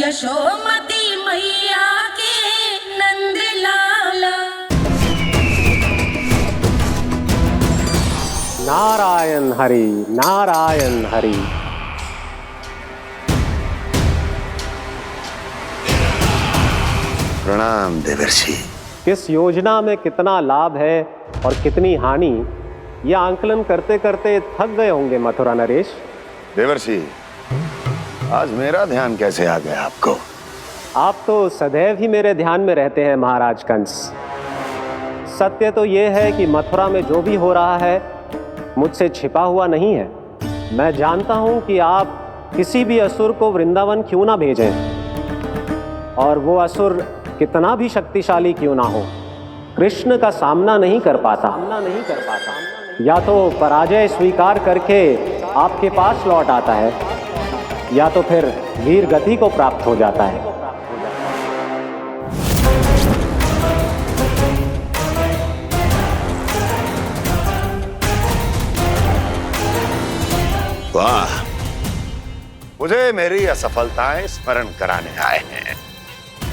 यशोमती मैया के नंद लाला। नारायण हरि, नारायण हरि। प्रणाम देवर्षि। किस योजना में कितना लाभ है और कितनी हानि, यह आंकलन करते करते थक गए होंगे मथुरा नरेश। देवर्षि, आज मेरा ध्यान कैसे आ गया आपको? आप तो सदैव ही मेरे ध्यान में रहते हैं महाराज कंस। सत्य तो यह है कि मथुरा में जो भी हो रहा है मुझसे छिपा हुआ नहीं है। मैं जानता हूं कि आप किसी भी असुर को वृंदावन क्यों ना भेजें, और वो असुर कितना भी शक्तिशाली क्यों ना हो, कृष्ण का सामना नहीं कर पाता। या तो पराजय स्वीकार करके आपके पास लौट आता है, या तो फिर वीर गति को प्राप्त हो जाता है। वाह, मुझे मेरी असफलताएं स्मरण कराने आए हैं,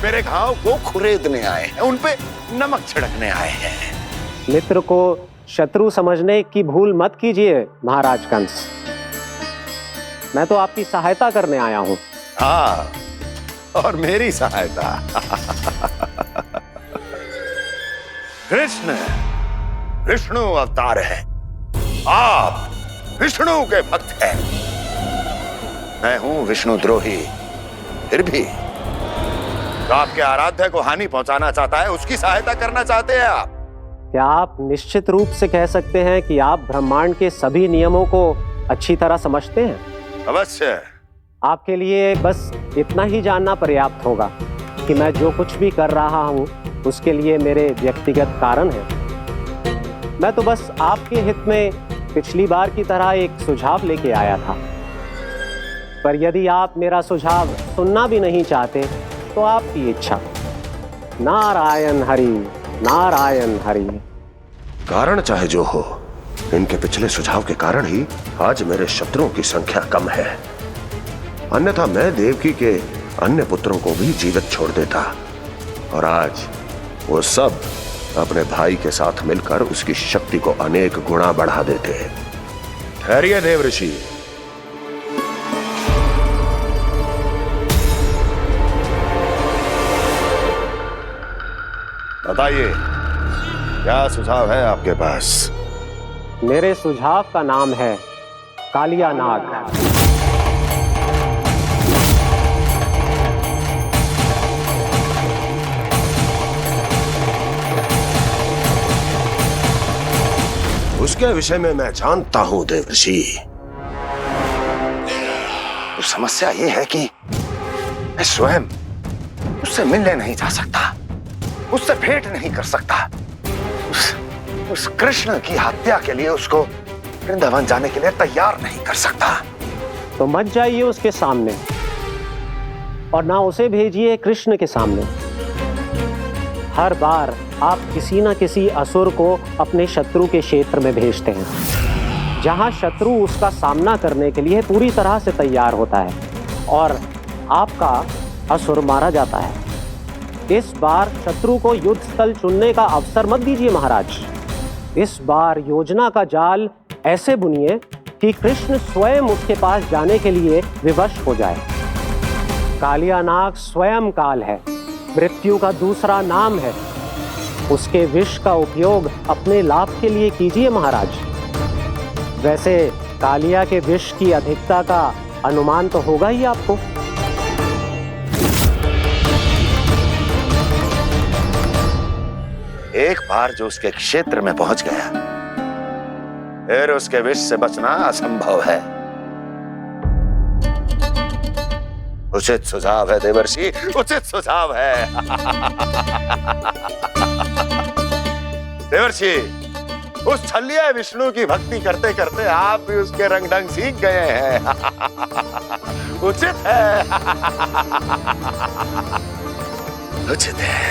मेरे घाव को खुरेदने आए हैं, उन पे नमक छिड़कने आए हैं। मित्र को शत्रु समझने की भूल मत कीजिए महाराज कंस। मैं तो आपकी सहायता करने आया हूं। हाँ, और मेरी सहायता। कृष्ण विष्णु अवतार है, आप विष्णु के भक्त हैं। मैं हूं विष्णु द्रोही, फिर भी तो आपके आराध्य को हानि पहुंचाना चाहता है, उसकी सहायता करना चाहते हैं आप। क्या आप निश्चित रूप से कह सकते हैं कि आप ब्रह्मांड के सभी नियमों को अच्छी तरह समझते हैं? अवश्य। आपके लिए बस इतना ही जानना पर्याप्त होगा कि मैं जो कुछ भी कर रहा हूं उसके लिए मेरे व्यक्तिगत कारण हैं। मैं तो बस आपके हित में पिछली बार की तरह एक सुझाव लेके आया था, पर यदि आप मेरा सुझाव सुनना भी नहीं चाहते तो आपकी इच्छा। नारायण हरि, नारायण हरि। कारण चाहे जो हो, इनके पिछले सुझाव के कारण ही आज मेरे शत्रुओं की संख्या कम है। अन्यथा मैं देवकी के अन्य पुत्रों को भी जीवित छोड़ देता, और आज वो सब अपने भाई के साथ मिलकर उसकी शक्ति को अनेक गुणा बढ़ा देते। ठहरिए देवऋषि। बताइए, क्या सुझाव है आपके पास? मेरे सुझाव का नाम है कालिया नाग। उसके विषय में मैं जानता हूं देवर्षि। तो समस्या ये है कि मैं स्वयं उससे मिलने नहीं जा सकता, उससे भेंट नहीं कर सकता। उस कृष्ण की हत्या के लिए उसको वृंदावन जाने के लिए तैयार नहीं कर सकता। तो मत जाइए उसके सामने, और ना उसे भेजिए कृष्ण के सामने। हर बार आप किसी न किसी असुर को अपने शत्रु के क्षेत्र में भेजते हैं, जहां शत्रु उसका सामना करने के लिए पूरी तरह से तैयार होता है और आपका असुर मारा जाता है। इस बार शत्रु को युद्ध स्थल चुनने का अवसर मत दीजिए महाराज। इस बार योजना का जाल ऐसे बुनिए कि कृष्ण स्वयं उसके पास जाने के लिए विवश हो जाए। कालिया नाग स्वयं काल है, मृत्यु का दूसरा नाम है। उसके विष का उपयोग अपने लाभ के लिए कीजिए महाराज। वैसे कालिया के विष की अधिकता का अनुमान तो होगा ही आपको। एक बार जो उसके क्षेत्र में पहुंच गया, फिर उसके विष से बचना असंभव है। उचित सुझाव है देवर्षि, उचित सुझाव है। देवर्षि, उस छलिया विष्णु की भक्ति करते करते आप भी उसके रंग ढंग सीख गए हैं। उचित है, उचित है।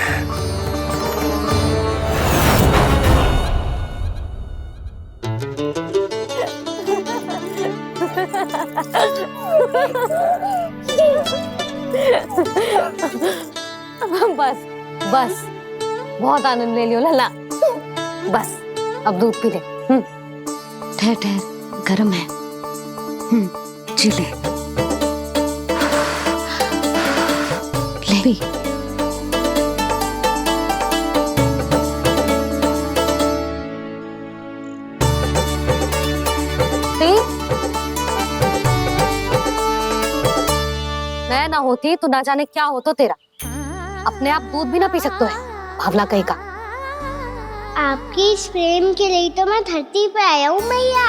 बस बस, बहुत आनंद ले लियो लल्ला। बस अब दूध पी ले। ठहर ठहर, गर्म है। जी ले ले। मैं ना होती तो ना जाने क्या हो तो तेरा। अपने आप दूध भी ना पी सकते है, भावला कहीं का। आपकी इस प्रेम के लिए तो मैं धरती पे आया हूँ मैया।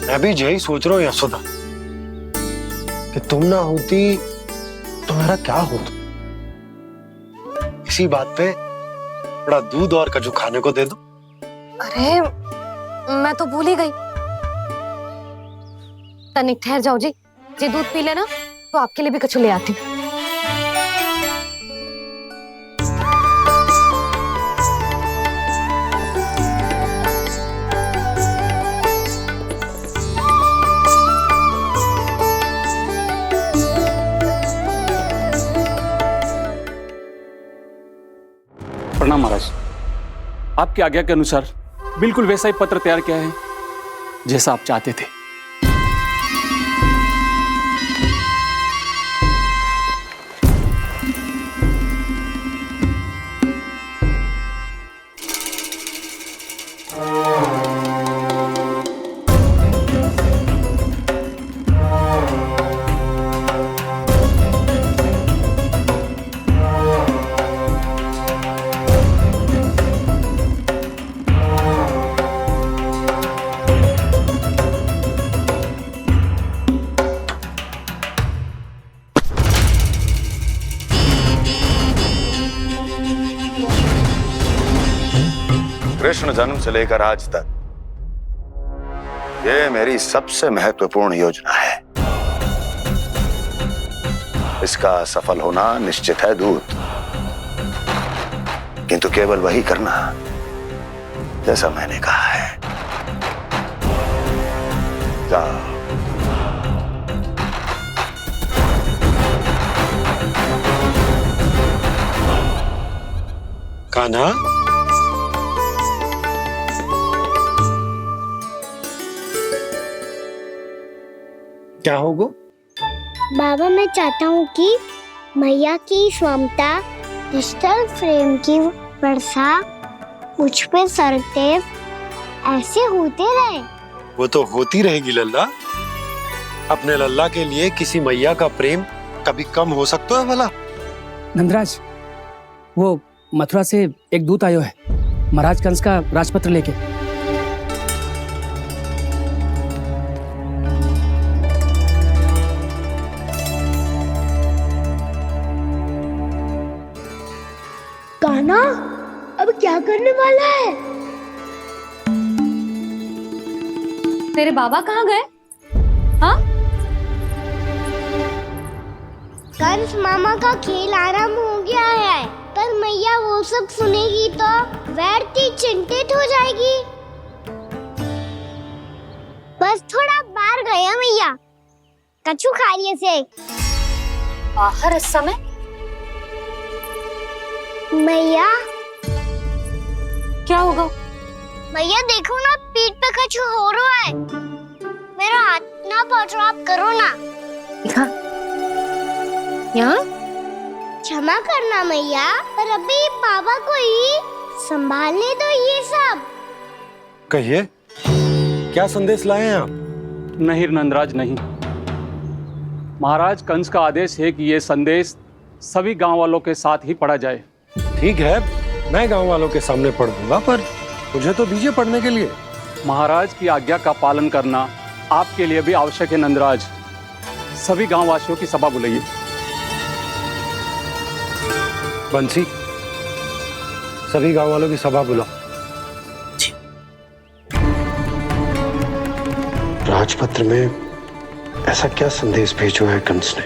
मैं भी यही सोच रहा हूँ यशोदा कि तुम ना होती तो मेरा क्या होता। इसी बात पे थोड़ा दूध और कजू खाने को दे दो। अरे मैं तो भूल ही गई। तनिक ठहर जाओ जी दूध पी लेना तो आपके लिए भी कछु ले आती। प्रणाम महाराज। आपकी आज्ञा के अनुसार बिल्कुल वैसा ही पत्र तैयार किया है जैसा आप चाहते थे। कृष्ण जन्म से लेकर आज तक ये मेरी सबसे महत्वपूर्ण योजना है। इसका सफल होना निश्चित है दूत, किंतु केवल वही करना जैसा मैंने कहा है। जाओ। कान्हा, क्या होगा? बाबा मैं चाहता हूँ कि मैया की ममता क्रिस्टल फ्रेम की वर्षा मुझ पे सरते ऐसे होते रहे। वो तो होती रहेगी लल्ला। अपने लल्ला के लिए किसी मैया का प्रेम कभी कम हो सकता है भला? नंदराज, वो मथुरा से एक दूत आयो है महाराज कंस का राजपत्र लेके। कान्हा अब क्या करने वाला है? तेरे बाबा कहाँ गए? हाँ? कंस मामा का खेल आरंभ हो गया है, पर मैया वो सब सुनेगी तो व्यर्थी चिंतित हो जाएगी। बस थोड़ा बाहर गया मैया, कछु खा रही से। बाहर इस समय? मैया क्या होगा? मैया देखो ना, पीठ पे कछु हो रहा है। मेरा हाथ ना पकड़ो, आप करो ना। दिखा यहाँ। क्षमा करना मैया, पर अभी बाबा को ही संभालने दो ये सब। कहिए, क्या संदेश लाए हैं आप? नहीं नंदराज नहीं। महाराज कंस का आदेश है कि ये संदेश सभी गांव वालों के साथ ही पढ़ा जाए। ठीक है, मैं गांव वालों के सामने पढ़ दूंगा, पर मुझे तो दीजिए पढ़ने के लिए। महाराज की आज्ञा का पालन करना आपके लिए भी आवश्यक है नंदराज। सभी गांव वासियों की सभा बुलाइए। बंसी, सभी गांव वालों की सभा बुलाओ। राजपत्र में ऐसा क्या संदेश भेजो है कंस ने?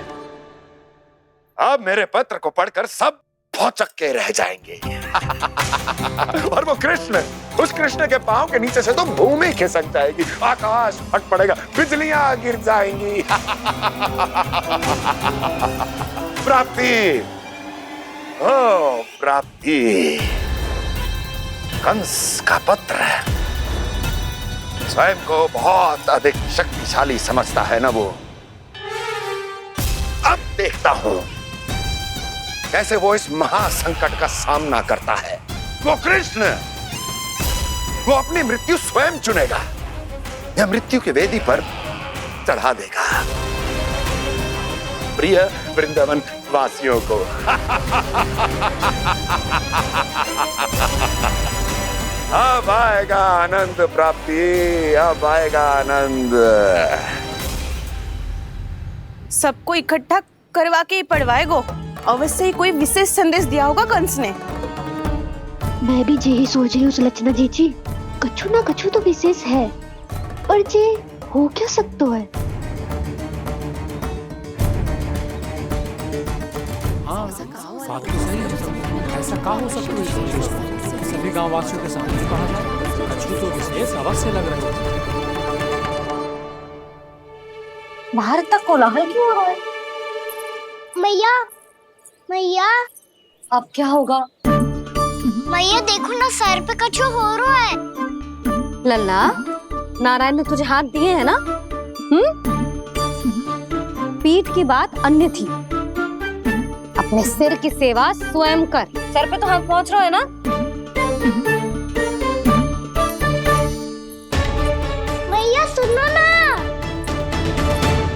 अब मेरे पत्र को पढ़कर सब भौचक्के रह जाएंगे। और वो कृष्ण, उस कृष्ण के पांव के नीचे से तो भूमि खिसक जाएगी, आकाश फट पड़ेगा, बिजलियां गिर जाएंगी। प्राप्ति, ओ प्राप्ति, कंस का पुत्र स्वयं को बहुत अधिक शक्तिशाली समझता है ना वो। अब देखता हूं कैसे वो इस महासंकट का सामना करता है। वो कृष्ण, वो अपनी मृत्यु स्वयं चुनेगा या मृत्यु की वेदी पर चढ़ा देगा प्रिय वृंदावन वासियों को। अब आएगा आनंद प्राप्ति, अब आएगा आनंद। सबको इकट्ठा करवा के ही पढ़वाएगो। अवश्य ही कोई विशेष संदेश दिया होगा कंस ने। मैं भी यही सोच रही हूँ सुलक्षणा जीजी, कछु ना कछु तो विशेष है, पर जे हो क्या सकता है? हाँ, बात तो सही है। ऐसा क्या हो सकता है? सभी गांव वासियों के सामने कहा जाए, कछु तो विशेष अवश्य लग रहे हैं। बाहर इतना कोलाहल क्यों हो रहा है? मैया, मैया, अब क्या होगा? मैया देखो ना, सर पे कछु हो रहा है। लल्ला, नारायण ने तुझे हाथ दिए हैं ना? पीठ की बात अन्य थी। अपने सिर की सेवा स्वयं कर। सर पे तो हाथ पहुंच रहा है ना? मैया सुनो ना,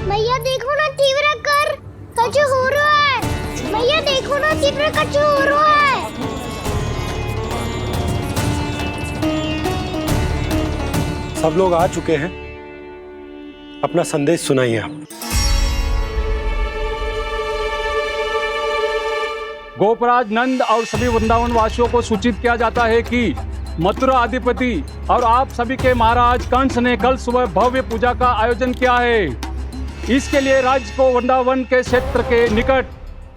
मैया देखो ना, तीव्र कर कछु हो रहा है। मैया देखो ना, तीव्र कछु हो रहा है। सब लोग आ चुके हैं, अपना संदेश सुनाइए आप। गोपराज नंद और सभी वृंदावन वासियों को सूचित किया जाता है कि मथुरा अधिपति और आप सभी के महाराज कंस ने कल सुबह भव्य पूजा का आयोजन किया है। इसके लिए राज्य को वृंदावन के क्षेत्र के निकट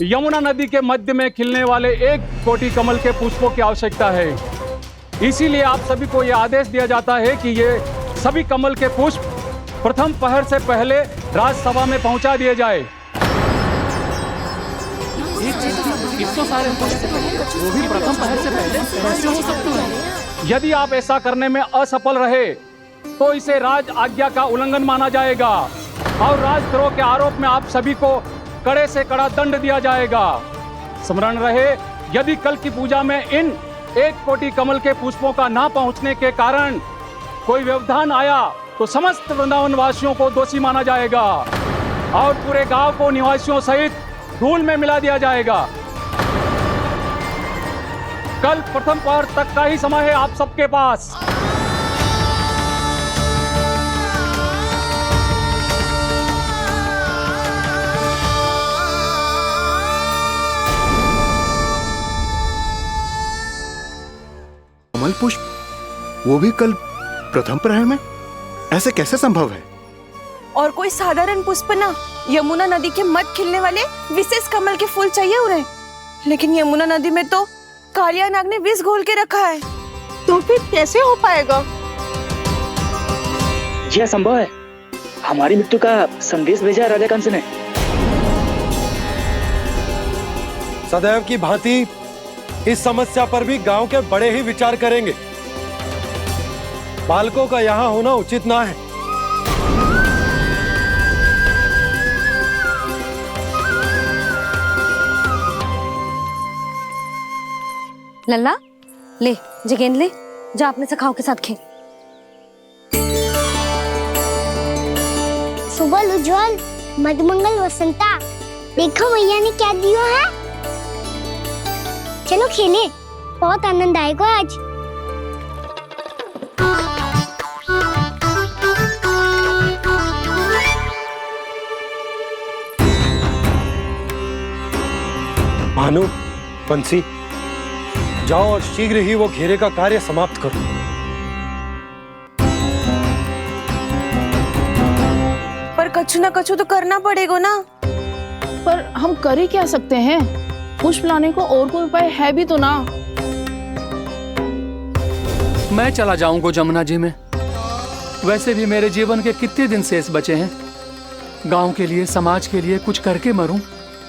यमुना नदी के मध्य में खिलने वाले 1 कोटि कमल के पुष्पों की आवश्यकता है। इसीलिए आप सभी को यह आदेश दिया जाता है कि ये सभी कमल के पुष्प प्रथम पहर से पहले राजसभा में पहुंचा दिए जाए। इतने सारे पुष्प, वो भी प्रथम पहर से पहले कैसे हो सकते हैं? यदि आप ऐसा करने में असफल रहे तो इसे राज आज्ञा का उल्लंघन माना जाएगा और राजद्रोह के आरोप में आप सभी को कड़े से कड़ा दंड दिया जाएगा। स्मरण रहे, यदि कल की पूजा में इन 1 कोटि कमल के पुष्पों का ना पहुंचने के कारण कोई व्यवधान आया तो समस्त वृंदावन वासियों को दोषी माना जाएगा और पूरे गांव को निवासियों सहित धूल में मिला दिया जाएगा। कल प्रथम पहर तक का ही समय है आप सबके पास। कमल पुष्प, वो भी कल प्रथम प्रहर में? ऐसे कैसे संभव है? और कोई साधारण पुष्प ना, यमुना नदी के मध्य खिलने वाले विशेष कमल के फूल चाहिए उन्हें। लेकिन यमुना नदी में तो कालिया नाग ने विष घोल के रखा है, तो फिर कैसे हो पाएगा? यह संभव है। हमारी मृत्यु का संदेश भेजा है राजा कंस ने। सदैव की भांति इस समस्या पर भी गांव के बड़े ही विचार करेंगे। बालकों का यहाँ होना उचित ना है। लल्ला, ले जे गेंद ले, जा अपने सखाओं के साथ खेल। सुबह उज्जवल, मधुमंगल वसंता, देखो मैया ने क्या दिया है। चलो खेले, बहुत आनंद आएगा आज। भानु, बंसी, जाओ और शीघ्र ही वो घेरे का कार्य समाप्त करो। पर कछु ना कछु तो करना पड़ेगा ना। पर हम कर ही क्या सकते हैं? पुष्प लाने को और कोई उपाय है भी तो ना। मैं चला जाऊंगा जमुना जी में। वैसे भी मेरे जीवन के कितने दिन शेष बचे हैं। गांव के लिए, समाज के लिए कुछ करके मरूं,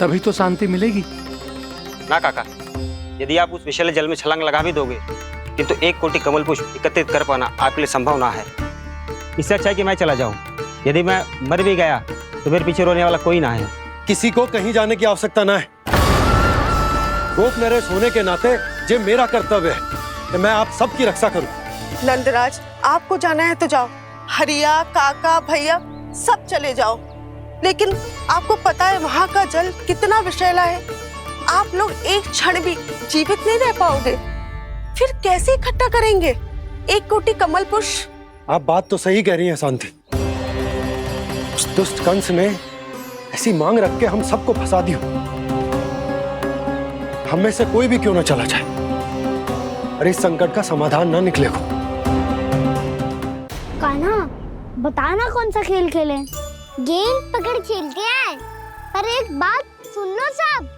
तभी तो शांति मिलेगी। ना काका, यदि आप उस विषैले जल में छलांग लगा भी दोगे, किंतु 1 कोटि कमल पुष्प एकत्रित कर पाना आपके लिए संभव ना है। इससे अच्छा है कि मैं चला जाऊं। यदि मैं मर भी गया तो मेरे पीछे रोने वाला कोई ना है। किसी को कहीं जाने की आवश्यकता ना है। गोप नरेश होने के नाते ये मेरा कर्तव्य है कि मैं आप सबकी रक्षा करूं। नंदराज, आपको जाना है तो जाओ। हरिया, काका, भैया सब चले जाओ। लेकिन आपको पता है वहाँ का जल कितना विषैला है। आप लोग एक क्षण भी जीवित नहीं रह पाओगे। फिर कैसे इकट्ठा करेंगे 1 कोटि कमल पुष्प? आप बात तो सही कह रही हैं शांति। उस दुष्ट कंस ने ऐसी मांग रख के हम सबको फंसा दी। हम में से कोई भी क्यों ना चला जाए और इस संकट का समाधान ना निकले को। कान्हा, बताना कौन सा खेल खेलें? गेंद पकड़ खेलते हैं। पर एक बात सुन लो सब,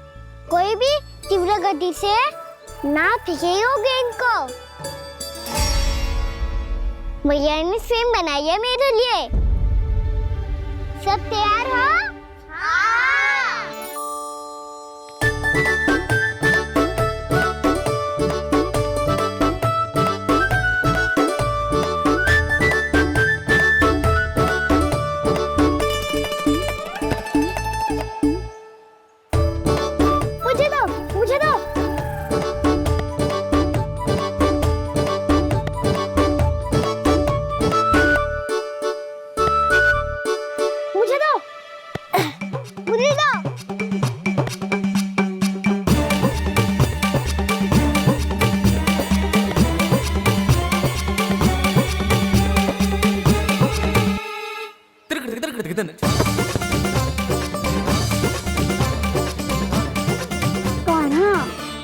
कोई भी तीव्र गति से ना फेंकेगा गेंद को। भैया ने फ्रेम बनाई है मेरे लिए। सब तैयार हो? मुझे दो।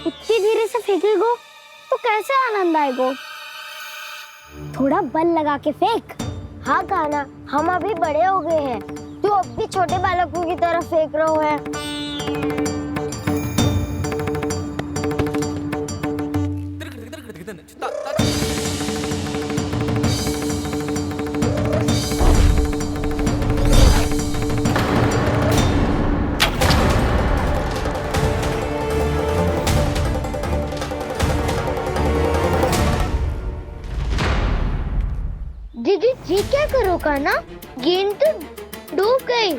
इतनी धीरे से फेंकेगो तो कैसे आनंद आएगो? थोड़ा बल लगा के फेंक। हाँ कान्हा, हम अभी बड़े हो गए हैं, तू अब भी छोटे बालकों की तरह फेंक रहा है। दीदी जी क्या करो कान्हा? गेंद तो डूब गई।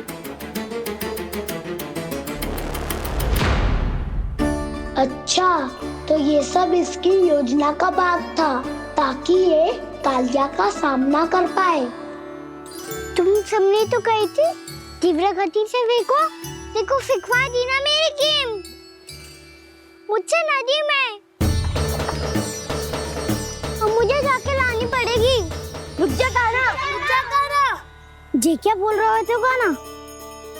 अच्छा, तो ये सब इसकी योजना का भाग था ताकि ये कालिया का सामना कर पाए। तुम सबने तो कही थी तीव्र गति से फेंको। देखो फिकवा दी ना मेरी गेम। मुझसे नदी में। अब मुझे जाके लानी पड़ेगी। रुक जा कान्हा, रुक जा कान्हा। जी क्या बोल रहे थे कान्हा?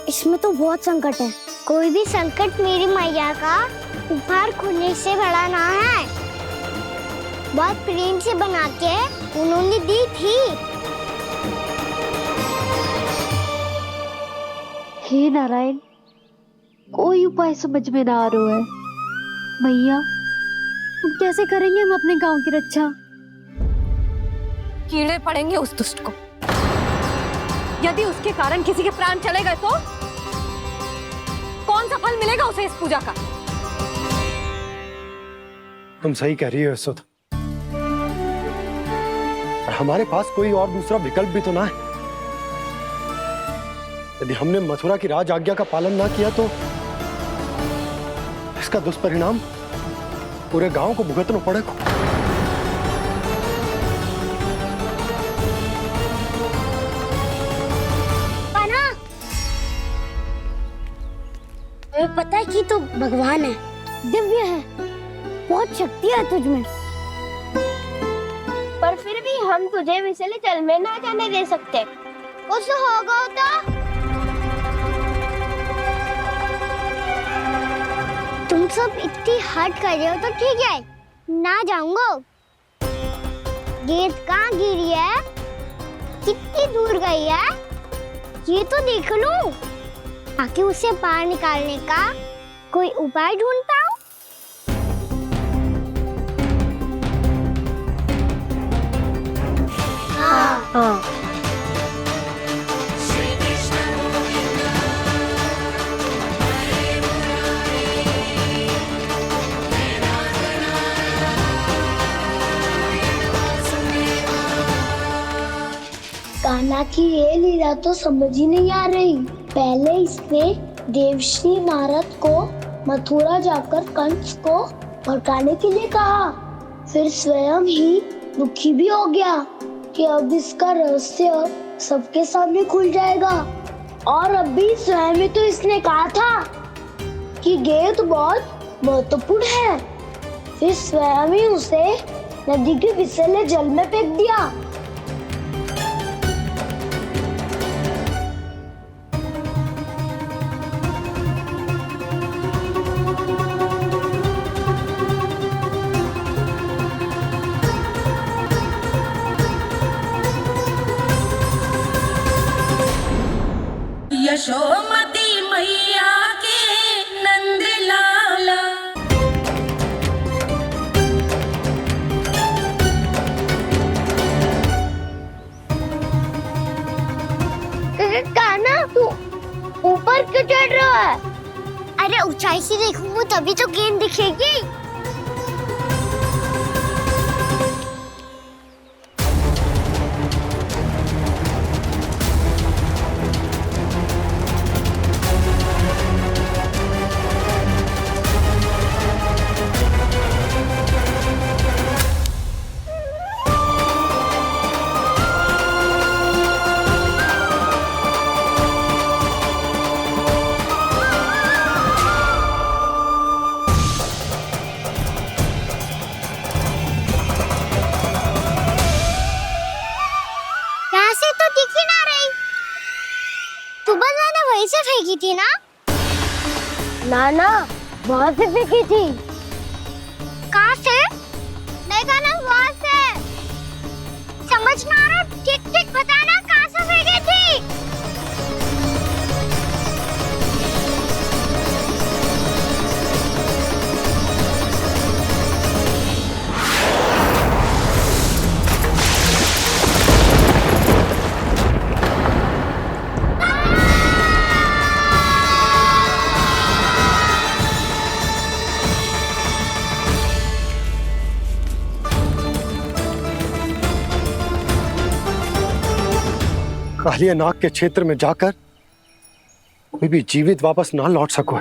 इसमें तो बहुत संकट है। कोई भी संकट मेरी मैया का उपहार खोने से बड़ा ना है। बहुत प्रेम से बना के उन्होंने दी थी। हे नारायण, कोई उपाय समझ में ना आ रहा है। भैया, अब कैसे करेंगे हम अपने गांव की रक्षा? कीड़े पड़ेंगे उस दुष्ट को। यदि उसके कारण किसी के प्राण चले गए तो कौन सा फल मिलेगा उसे इस पूजा का? तुम सही कह रही हो यशोदा। और हमारे पास कोई और दूसरा विकल्प भी तो ना है। यदि हमने मथुरा की राज आज्ञा का पालन ना किया तो इसका दुष्परिणाम पूरे गांव को भुगतना पड़ेगा। तुम्हें पता है कि तो भगवान है, दिव्य है, बहुत शक्ति है तुझमें। पर फिर भी हम तुझे विषैले जल में ना जाने दे सकते। कुछ होगा तो तुम सब इतनी हट कर रहे हो तो ठीक है, ना जाऊंगा। गेंद कहाँ गिरी है, कितनी दूर गई है, ये तो देख लो, ताकि उसे बाहर निकालने का कोई उपाय ढूंढ पाओ। हाँ। कान्हा की ये लीला तो समझ ही नहीं आ रही। पहले इसने देवश्री नारद को मथुरा जाकर कंस को भड़काने के लिए कहा, फिर स्वयं ही दुखी भी हो गया कि अब इसका रहस्य सबके सामने खुल जाएगा। और अभी स्वयं ही तो इसने कहा था कि गेंद बहुत महत्वपूर्ण है, फिर स्वयं ही उसे नदी के विसले जल में फेंक दिया। यशोमती मैया के नंद लाला। कान्हा तू ऊपर क्यों चढ़ रहा है? अरे ऊंचाई से देखूंगा तभी तो गेंद दिखेगी। वहीं से फेंकी थी ना? ना वहाँ से फेंकी थी। कहाँ से? देखा ना वहाँ से। समझ ना आ रहा, ठीक बताना कहाँ से फेंकी थी? कालिया नाग के क्षेत्र में जाकर कोई भी जीवित वापस ना लौट सको।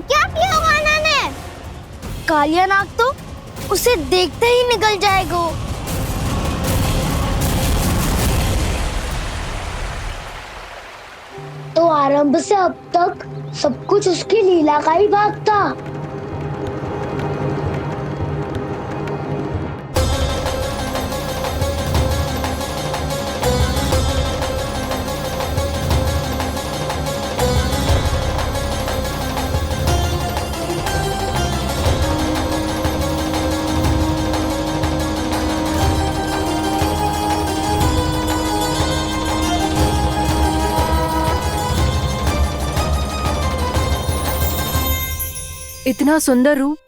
क्या किया कान्हा ने? कालिया नाग तो उसे देखते ही निकल जाएगा। तो आरंभ से अब तक सब कुछ उसकी लीला का ही भाग था। इतना सुंदर रूप,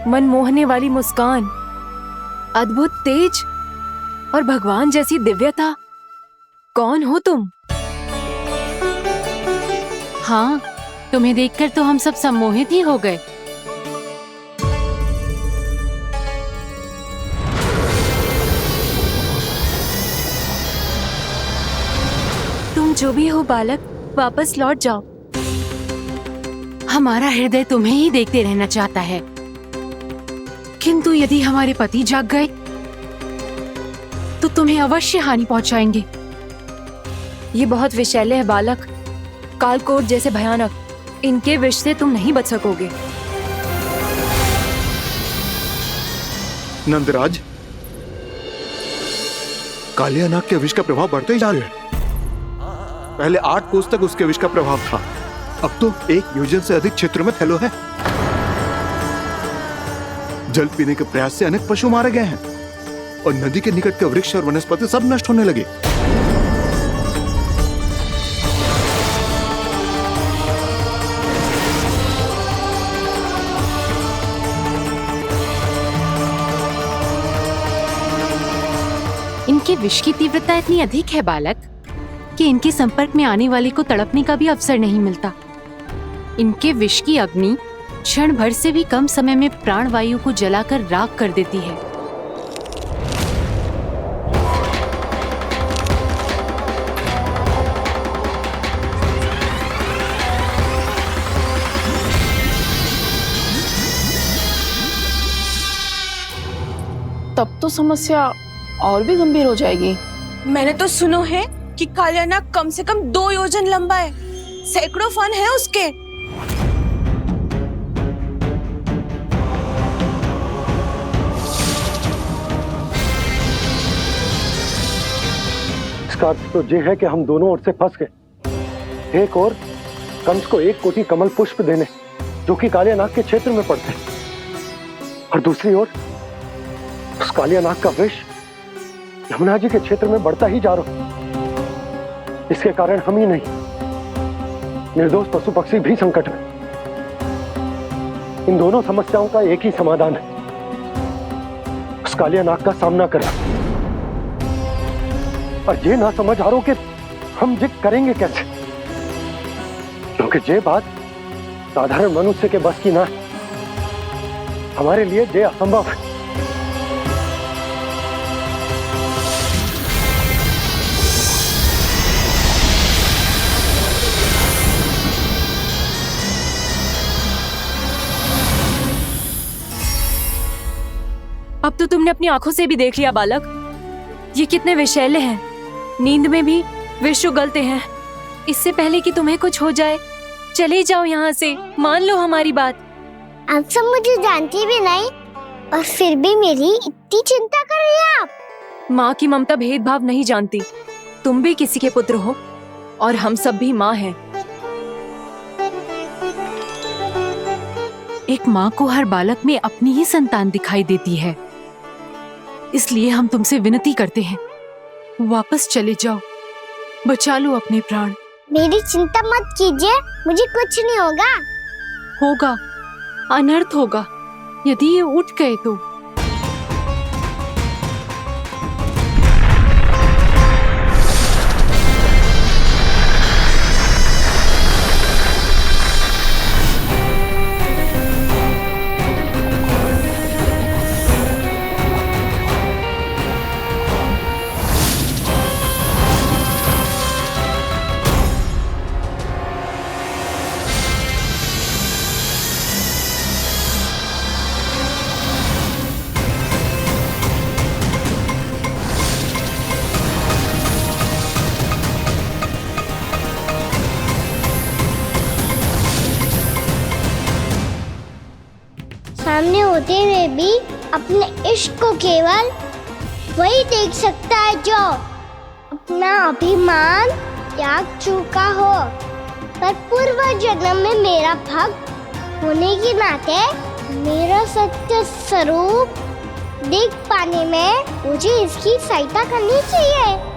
मन मोहने वाली मुस्कान, अद्भुत तेज और भगवान जैसी दिव्यता। कौन हो तुम? हाँ, तुम्हें देखकर तो हम सब सम्मोहित ही हो गए। तुम जो भी हो बालक, वापस लौट जाओ। हमारा हृदय तुम्हें ही देखते रहना चाहता है, किंतु यदि हमारे पति जाग गए तो तुम्हें अवश्य हानि पहुंचाएंगे। ये बहुत विषैले है बालक, कालकोट जैसे भयानक। इनके विष से तुम नहीं बच सकोगे। नंदराज, कालिया नाग के विष का प्रभाव बढ़ते ही जा रहा है। पहले 8 कोस तक उसके विष का प्रभाव था, अब तो 1 योजन से अधिक क्षेत्र में फैलो है। जल पीने के प्रयास से अनेक पशु मारे गए हैं और नदी के निकट के वृक्ष और वनस्पति सब नष्ट होने लगे। इनके विष की तीव्रता इतनी अधिक है बालक कि इनके संपर्क में आने वाले को तड़पने का भी अवसर नहीं मिलता। इनके विष की अग्नि क्षण भर से भी कम समय में प्राणवायु को जलाकर राख कर देती है। तब तो समस्या और भी गंभीर हो जाएगी। मैंने तो सुनो है कि कालिया नाग कम से कम 2 योजन लंबा है, सैकड़ों फन है उसके। इसका अर्थ तो ये है कि हम दोनों ओर से फंस गए। एक और कंस को 1 कोटि कमल पुष्प देने जो कि कालिया नाग के क्षेत्र में पड़ते हैं, और दूसरी ओर उस कालिया नाग का विष यमुना जी के क्षेत्र में बढ़ता ही जा रहा। इसके कारण हम ही नहीं, निर्दोष पशु पक्षी भी संकट में। इन दोनों समस्याओं का एक ही समाधान है, उस कालिया नाग का सामना करना। और ये ना समझ आ रहा कि हम ये करेंगे कैसे, क्योंकि ये बात साधारण मनुष्य के बस की ना है। हमारे लिए ये असंभव है। अब तो तुमने अपनी आंखों से भी देख लिया बालक, ये कितने विषैले हैं। नींद में भी विष उगलते हैं। इससे पहले कि तुम्हें कुछ हो जाए, चले जाओ यहाँ से, मान लो हमारी बात। आप सब मुझे जानती भी नहीं और फिर भी मेरी इतनी चिंता कर रही हैं आप। माँ की ममता भेदभाव नहीं जानती। तुम भी किसी के पुत्र हो और हम सब भी माँ हैं। एक माँ को हर बालक में अपनी ही संतान दिखाई देती है, इसलिए हम तुमसे विनती करते हैं, वापस चले जाओ, बचा लो अपने प्राण। मेरी चिंता मत कीजिए, मुझे कुछ नहीं होगा। होगा, अनर्थ होगा यदि ये उठ गए तो। सामने होते हुए भी अपने इश्क को केवल वही देख सकता है जो अपना अभिमान त्याग चुका हो। पर पूर्व जन्म में मेरा भक्त होने के नाते मेरा सत्य स्वरूप देख पाने में मुझे इसकी सहायता करनी चाहिए।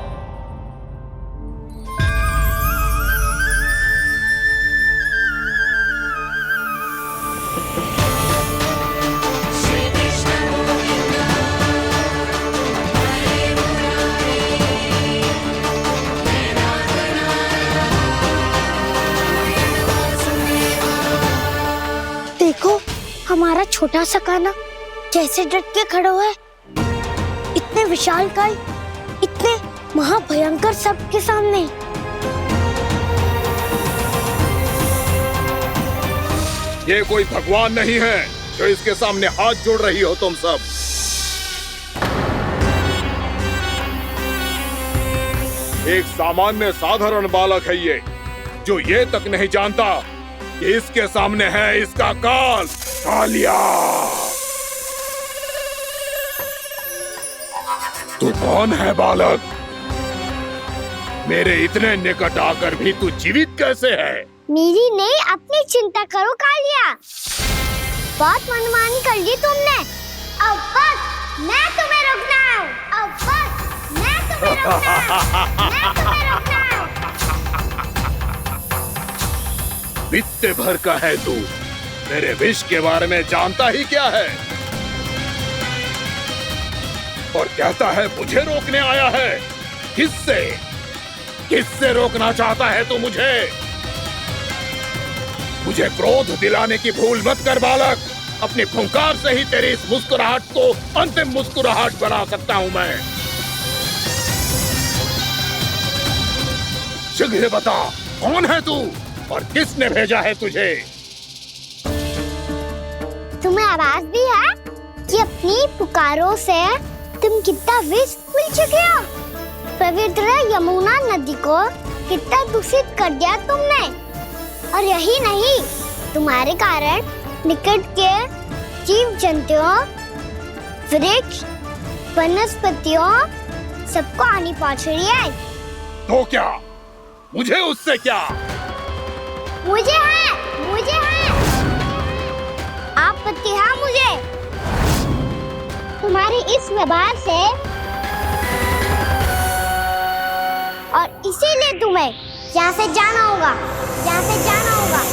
छोटा सा कान्हा कैसे डट के खड़ा हुआ है इतने विशालकाय, इतने महाभयंकर सबके सामने। ये कोई भगवान नहीं है जो इसके सामने हाथ जोड़ रही हो तुम सब। एक सामान्य साधारण बालक है ये, जो ये तक नहीं जानता कि इसके सामने है इसका काल, कालिया। तू कौन है बालक? मेरे इतने निकट आकर भी तू जीवित कैसे है? मेरी नहीं, अपनी चिंता करो कालिया। बहुत मनमानी कर ली तुमने। अब बस मैं तुम्हें रोकना हूँ। अब बस मैं तुम्हें रोकना हूँ। मैं तुम्हें रोकना हूँ। बित्ते भर का है तू, मेरे विष के बारे में जानता ही क्या है? और कहता है मुझे रोकने आया है। किससे? किससे रोकना चाहता है तू मुझे? मुझे क्रोध दिलाने की भूल मत कर बालक। अपनी फुंकार से ही तेरी इस मुस्कुराहट को अंतिम मुस्कुराहट बना सकता हूं मैं। शीघ्र बता, कौन है तू और किसने भेजा है तुझे? तुम्हें आवाज भी है कि अपनी पुकारों से तुम कितना विष भूल चुके हो। पवित्र यमुना नदी को कितना दूषित कर दिया तुमने। और यही नहीं, तुम्हारे कारण निकट के जीव जंतुओं, वृक्ष, वनस्पतियों सबको हानि पहुंच रही है। तो क्या? मुझे उससे क्या? मुझे है आपत्ति है मुझे तुम्हारी इस व्यवहार से, और इसीलिए तुम्हें यहाँ से जाना होगा। यहाँ से जाना होगा।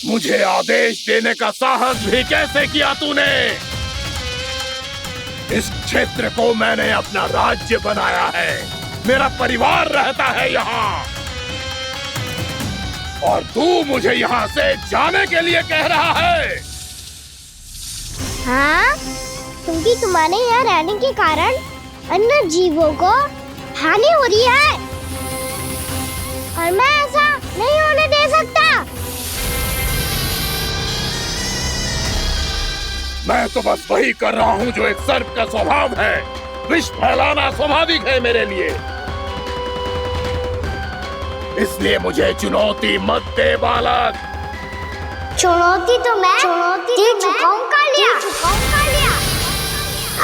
मुझे आदेश देने का साहस भी कैसे किया तूने? इस क्षेत्र को मैंने अपना राज्य बनाया है। मेरा परिवार रहता है यहाँ, और तू मुझे यहाँ से जाने के लिए कह रहा है? हाँ, क्योंकि तुम्हारे यहाँ रहने के कारण अन्य जीवों को हानि हो रही है, और मैं ऐसा नहीं होने दे सकता। मैं तो बस वही कर रहा हूँ जो एक सर्प का स्वभाव है। विष फैलाना स्वाभाविक है मेरे लिए। इसलिए मुझे चुनौती मत दे बालक। चुनौती तो मैं दे चुका हूँ कालिया।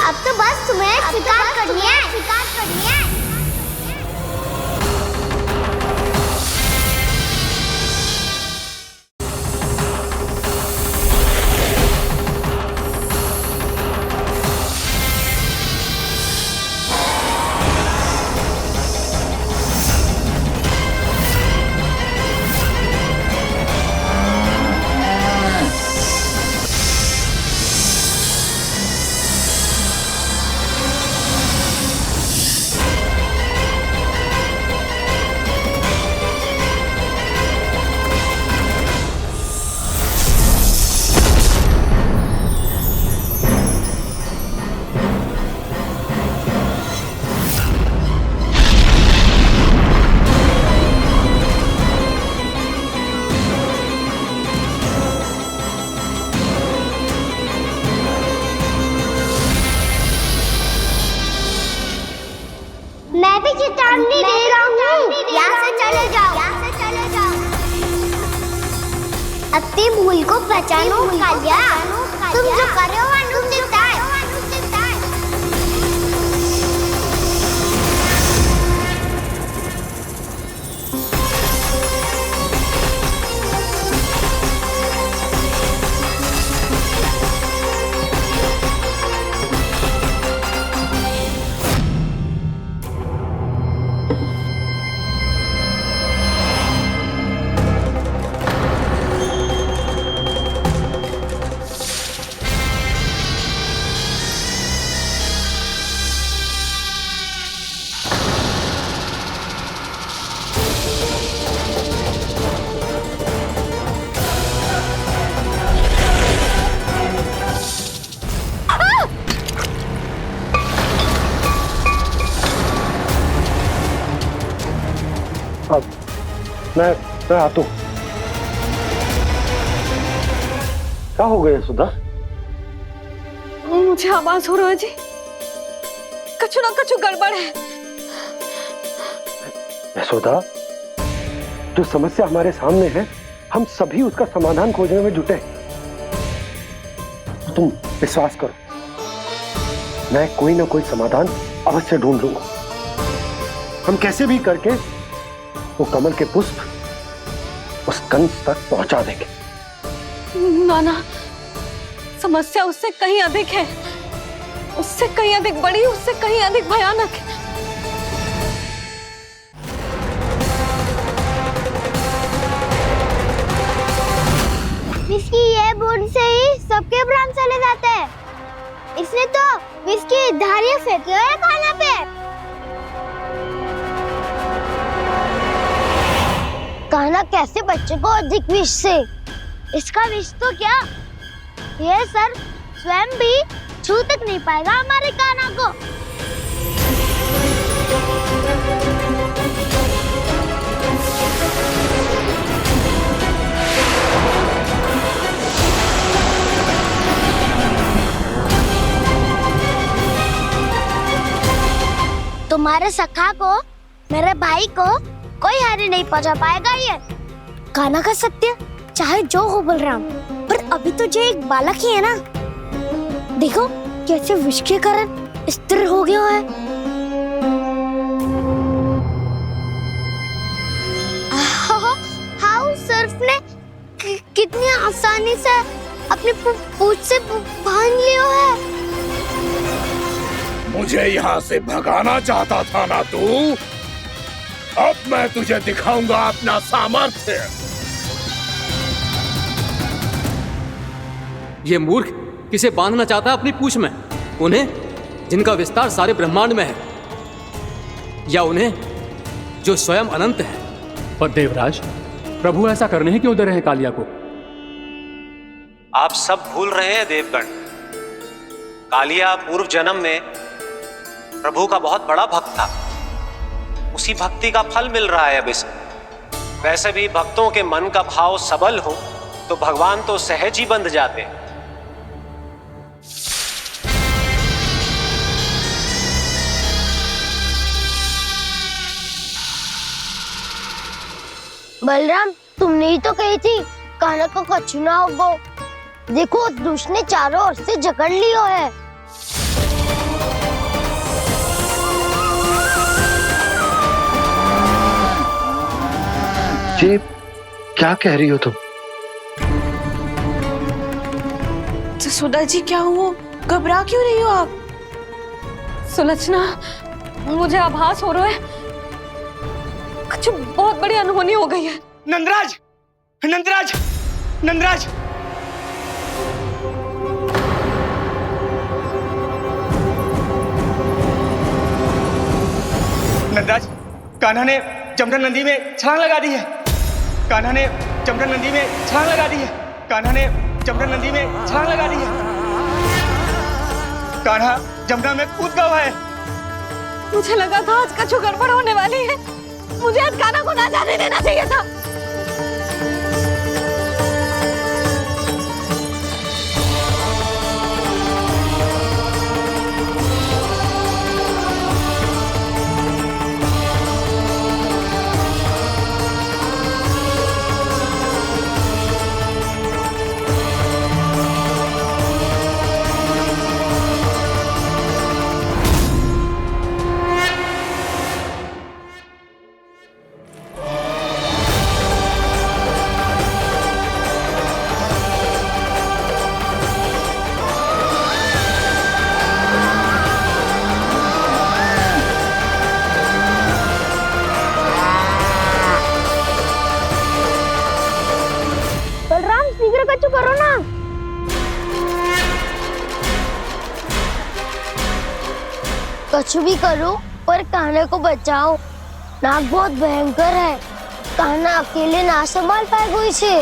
अब तो बस तुम्हें स्वीकार करनी है। मैं भी चेतावनी दे रहा हूँ, यहाँ से चले जाओ, अपनी भूल को पहचानो कालिया, तुम जो कर रहे हो अनुचित है। मैं आता हूँ। क्या हो गया सुधा? मुझे आवाज हो रहा है जी, कछु ना कछु गड़बड़ है। यशोदा, जो समस्या हमारे सामने है, हम सभी उसका समाधान खोजने में जुटे। तो तुम विश्वास करो, मैं कोई ना कोई समाधान अवश्य ढूंढ लूंगा। हम कैसे भी करके वो कमल के पुष्प उस कंस तक पहुंचा देंगे। नाना, समस्या उससे कहीं अधिक है, उससे कहीं अधिक बड़ी, उससे कहीं अधिक भयानक है। विस्की ये बूंद से ही सबके प्राण चले जाते हैं। इसने तो विस्की धारियां फेंकी है खाना पे। कान्हा कैसे बच्चे को अधिक विष से? इसका विष तो क्या, ये सर स्वयं भी छू तक नहीं पाएगा हमारे कान्हा को। तुम्हारे सखा को, मेरे भाई को कोई हानि नहीं पहुंचा पाएगा। ये कान्हा का सत्य चाहे जो हो बलराम, पर अभी तो जो एक बालक ही है ना। देखो कैसे विष के कारण स्थिर हो गया है। हाउ सर्फ ने कितनी आसानी से अपनी पूंछ से बांध लिया है। मुझे यहाँ से भगाना चाहता था ना तू? अब मैं तुझे दिखाऊंगा अपना सामर्थ्य। ये मूर्ख किसे बांधना चाहता है अपनी पूंछ में? उन्हें जिनका विस्तार सारे ब्रह्मांड में है, या उन्हें जो स्वयं अनंत है? पर देवराज, प्रभु ऐसा करने ही क्यों दे रहे हैं कालिया को? आप सब भूल रहे हैं देवगण, कालिया पूर्व जन्म में प्रभु का बहुत बड़ा भक्त था। उसी भक्ति का फल मिल रहा है अब इसे। वैसे भी भक्तों के मन का भाव सबल हो तो भगवान तो सहज ही बंध जाते हैं। बलराम, तुमने ही तो कही थी कान्हा को कछु ना होगा। देखो उस दुष्ट ने चारों ओर से जकड़ लियो है। ये क्या कह रही हो तुम? सुधा जी, क्या हुआ? घबरा क्यों रही हो आप? सुलक्षणा, मुझे आभास हो रहा है कुछ बहुत बड़ी अनहोनी हो गई है। नंदराज, नंदराज, नंदराज! नंदराज, कान्हा ने जमना नदी में छलांग लगा दी है। कान्हा ने जमना नदी में छलांग लगा दी है। कान्हा ने जमना नदी में छलांग लगा दी है। कान्हा जमना में कूद गया है। मुझे लगा था आज कछु गड़बड़ होने वाली है। मुझे आज कान्हा को ना जाने देना चाहिए था। कुछ भी करो पर कान्हा को बचाओ। नाग बहुत भयंकर है, कान्हा अकेले ना संभाल पाएगा इसे।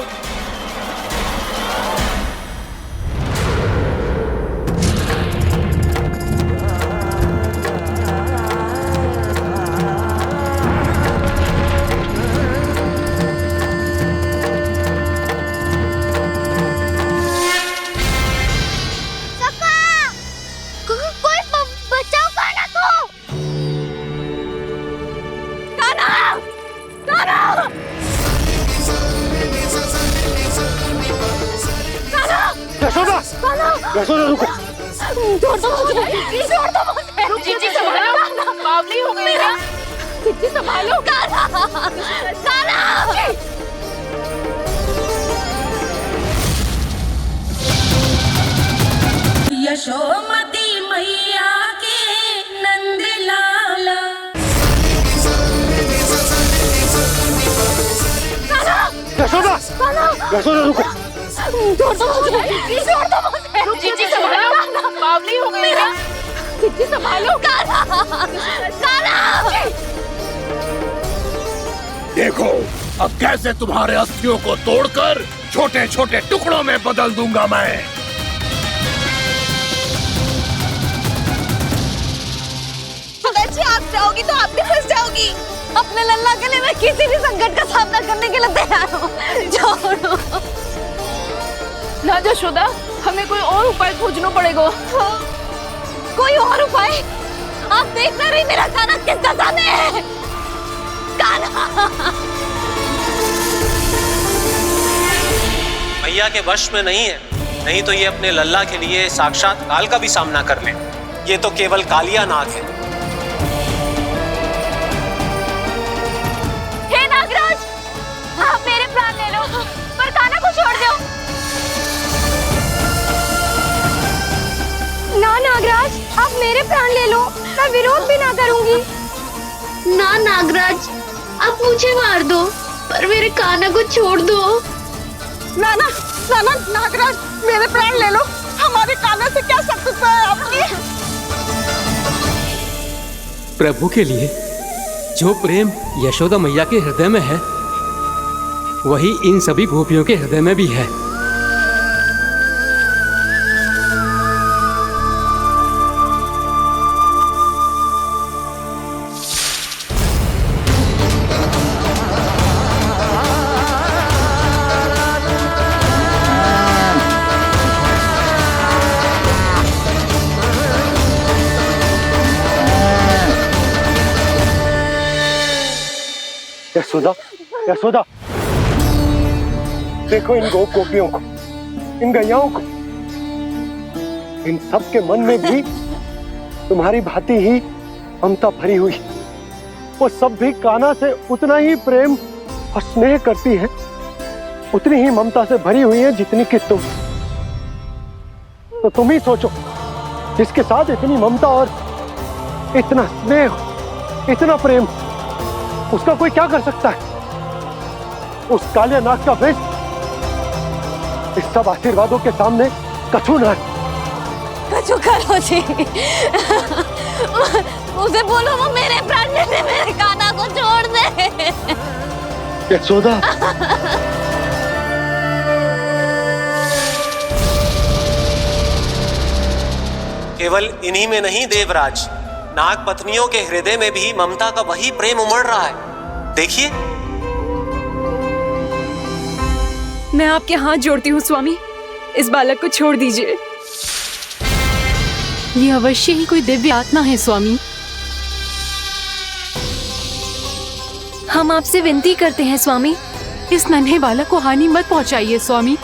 यशोदा रुको। छोड़ दो मुझे, छोड़ दो मुझे। जीजी संभालो, बावली हो गई क्या? जीजी संभालो। कान्हा, कान्हा। यशोमती मैया के नंद लाला। यशोदा, यशोदा रुको। छोड़ दो मुझे, छोड़ दो मुझे। जीजी संभालो, बावली हो गई क्या? जीजी संभालो। कान्हा, कान्हा। देखो अब कैसे तुम्हारे अस्थियों को तोड़कर छोटे छोटे टुकड़ों में बदल दूंगा मैं। अगर आप जाओगी तो आप भी फंस जाओगी। अपने लल्ला के लिए मैं किसी भी संकट का सामना करने के लिए तैयार हूँ। छोड़ो ना यशोदा, हमें कोई और उपाय खोजना पड़ेगा। कोई और उपाय? आप देख ना रही मेरा कान्हा किस दशा में है। कान्हा मैया के वश में नहीं है, नहीं तो ये अपने लल्ला के लिए साक्षात काल का भी सामना कर ले। ये तो केवल कालिया नाग है। हे नागराज, आप मेरे प्राण ले लो पर कान्हा को छोड़ दो। ना नागराज, आप मेरे प्राण ले लो, मैं विरोध भी ना करूंगी। ना नागराज, आप मुझे मार दो पर मेरे कान्हा को छोड़ दो। ना ना ना ना नागराज, मेरे प्राण ले लो, हमारे कान्हा से क्या शत्रुता है आपकी? प्रभु के लिए जो प्रेम यशोदा मैया के हृदय में है, वही इन सभी गोपियों के हृदय में भी है। यशोदा, यशोदा, देखो इन गोपियों को, इन गैयाओं को, इन सब के मन में भी तुम्हारी भांति ही ममता भरी हुई। वो सब भी कान्हा से उतना ही प्रेम और स्नेह करती है, उतनी ही ममता से भरी हुई है जितनी कि तुम। तो तुम ही सोचो, जिसके साथ इतनी ममता और इतना स्नेह, इतना प्रेम, उसका कोई क्या कर सकता है? उस कालिया नाग का विष इस सब आशीर्वादों के सामने कछु न है। कछु करो जी। उसे बोलो वो मेरे प्राण ले ले, मेरे कान्हा को छोड़ दे। यशोदा, केवल इन्हीं में नहीं देवराज, नाग पत्नियों के हृदय में भी ममता का वही प्रेम उमड़ रहा है। देखिए। मैं आपके हाथ जोड़ती हूँ स्वामी, इस बालक को छोड़ दीजिए। ये अवश्य ही कोई दिव्य आत्मा है स्वामी। हम आपसे विनती करते हैं स्वामी, इस नन्हे बालक को हानि मत पहुंचाइए स्वामी।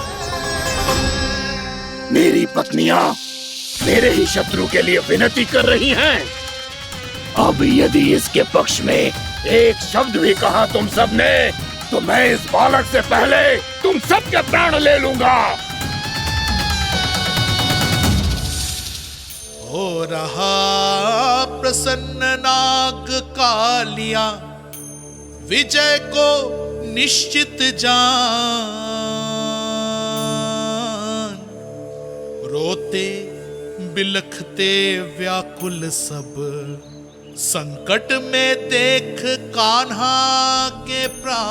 मेरी पत्नियां मेरे ही शत्रु के लिए विनती कर रही हैं। अब यदि इसके पक्ष में एक शब्द भी कहा तुम सबने, तो मैं इस बालक से पहले तुम सबके प्राण ले लूंगा। हो रहा प्रसन्न नाग कालिया, विजय को निश्चित जान। रोते बिलखते व्याकुल सब, संकट में देख कान्हा के प्राण।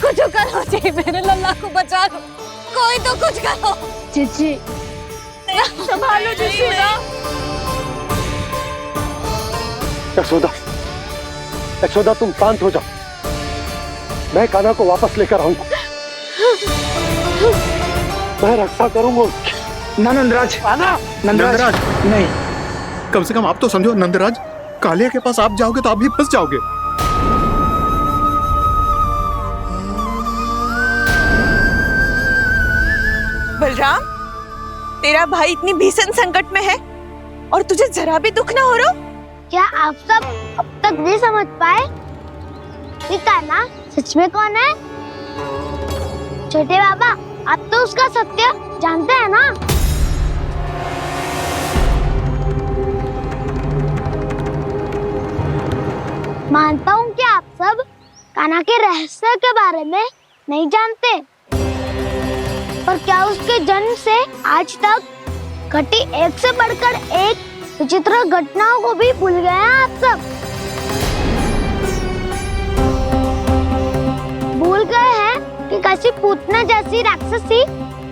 कुछ करो जी, मेरे लल्ला को बचा लो, कोई तो कुछ करो। जीजी संभालो जीजी ना। यशोदा, यशोदा तुम शांत हो जाओ, मैं कान्हा को वापस लेकर आऊंगा, मैं रक्षा करूंगा उसकी। ना नंदराज, नंदराज नहीं, कम से कम आप तो समझो नंदराज, कालिया के पास आप जाओगे तो आप भी फंस जाओगे। बलराम, तेरा भाई इतनी भीषण संकट में है और तुझे जरा भी दुख ना हो रहा? क्या आप सब अब तक नहीं समझ पाए कि कान्हा सच में कौन है? छोटे बाबा, आप तो उसका सत्य जानते हैं ना? मानता हूँ कि आप सब कान्हा के रहस्य के बारे में नहीं जानते, पर क्या उसके जन्म से आज तक घटी एक से बढ़कर एक विचित्र घटनाओं को भी भूल गए हैं आप सब? भूल गए हैं कि कैसी पूतना जैसी राक्षसी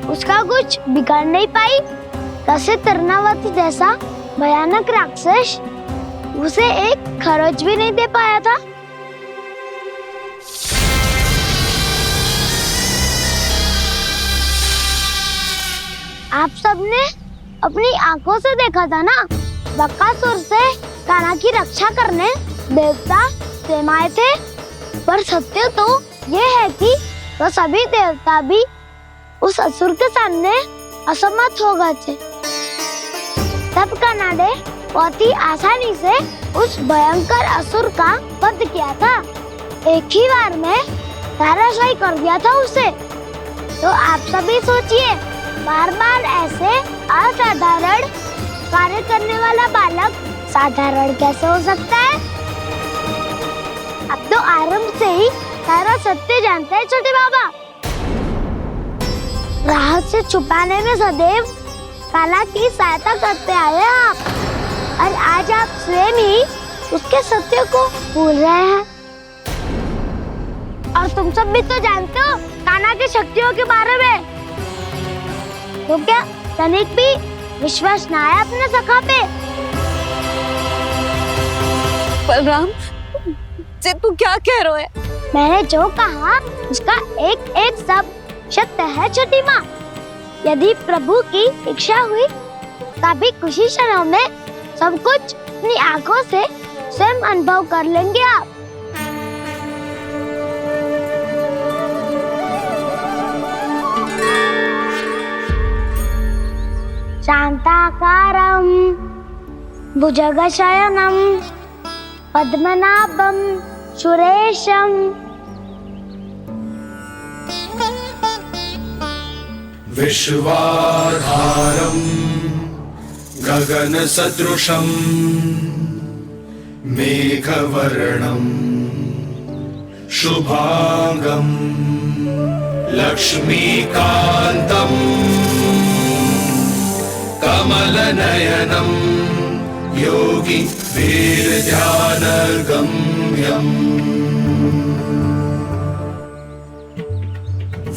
उसका कुछ बिगाड़ नहीं पाई, कैसे तरनावती जैसा भयानक राक्षस उसे एक खरोच भी नहीं दे पाया था। आप सबने अपनी आंखों से देखा था ना, बकासुर से कान्हा की रक्षा करने देवता स्वयं आए थे, पर सत्य तो ये है कि वो सभी देवता भी उस असुर के सामने असमर्थ हो गए थे। तब कान्हा ने बहुत ही आसानी से उस भयंकर असुर का वध किया था, एक ही बार में धराशायी कर दिया था उसे। तो आप सभी सोचिए, बार बार ऐसे असाधारण कार्य करने वाला बालक साधारण कैसे हो सकता है? अब तो आरंभ से ही सारा सत्य जानते हैं छोटे बाबा। रहस्य छुपाने में सदैव कान्हा की सहायता करते आए हैं आप, और आज आप स्वयं ही उसके सत्य को भूल रहे हैं। और तुम सब भी तो जानते हो कान्हा की शक्तियों के बारे में, तो क्या तनिक भी विश्वास न आया अपने सखा पे? बलराम, जे तू क्या कह रहे है? मैंने जो कहा उसका एक एक शब्द सत्य है छोटी माँ। यदि प्रभु की इच्छा हुई तभी कुछ ही क्षणों में सब कुछ अपनी आंखों से स्वयं अनुभव कर लेंगे आप। शांताकारं भुजगशयनं पद्मनाभं सुरेशं विश्वाधारं गगनसदृशं मेघवर्णं शुभांगं लक्ष्मीकान्तं कमलनयनं योगी वीरध्यानगम्यम्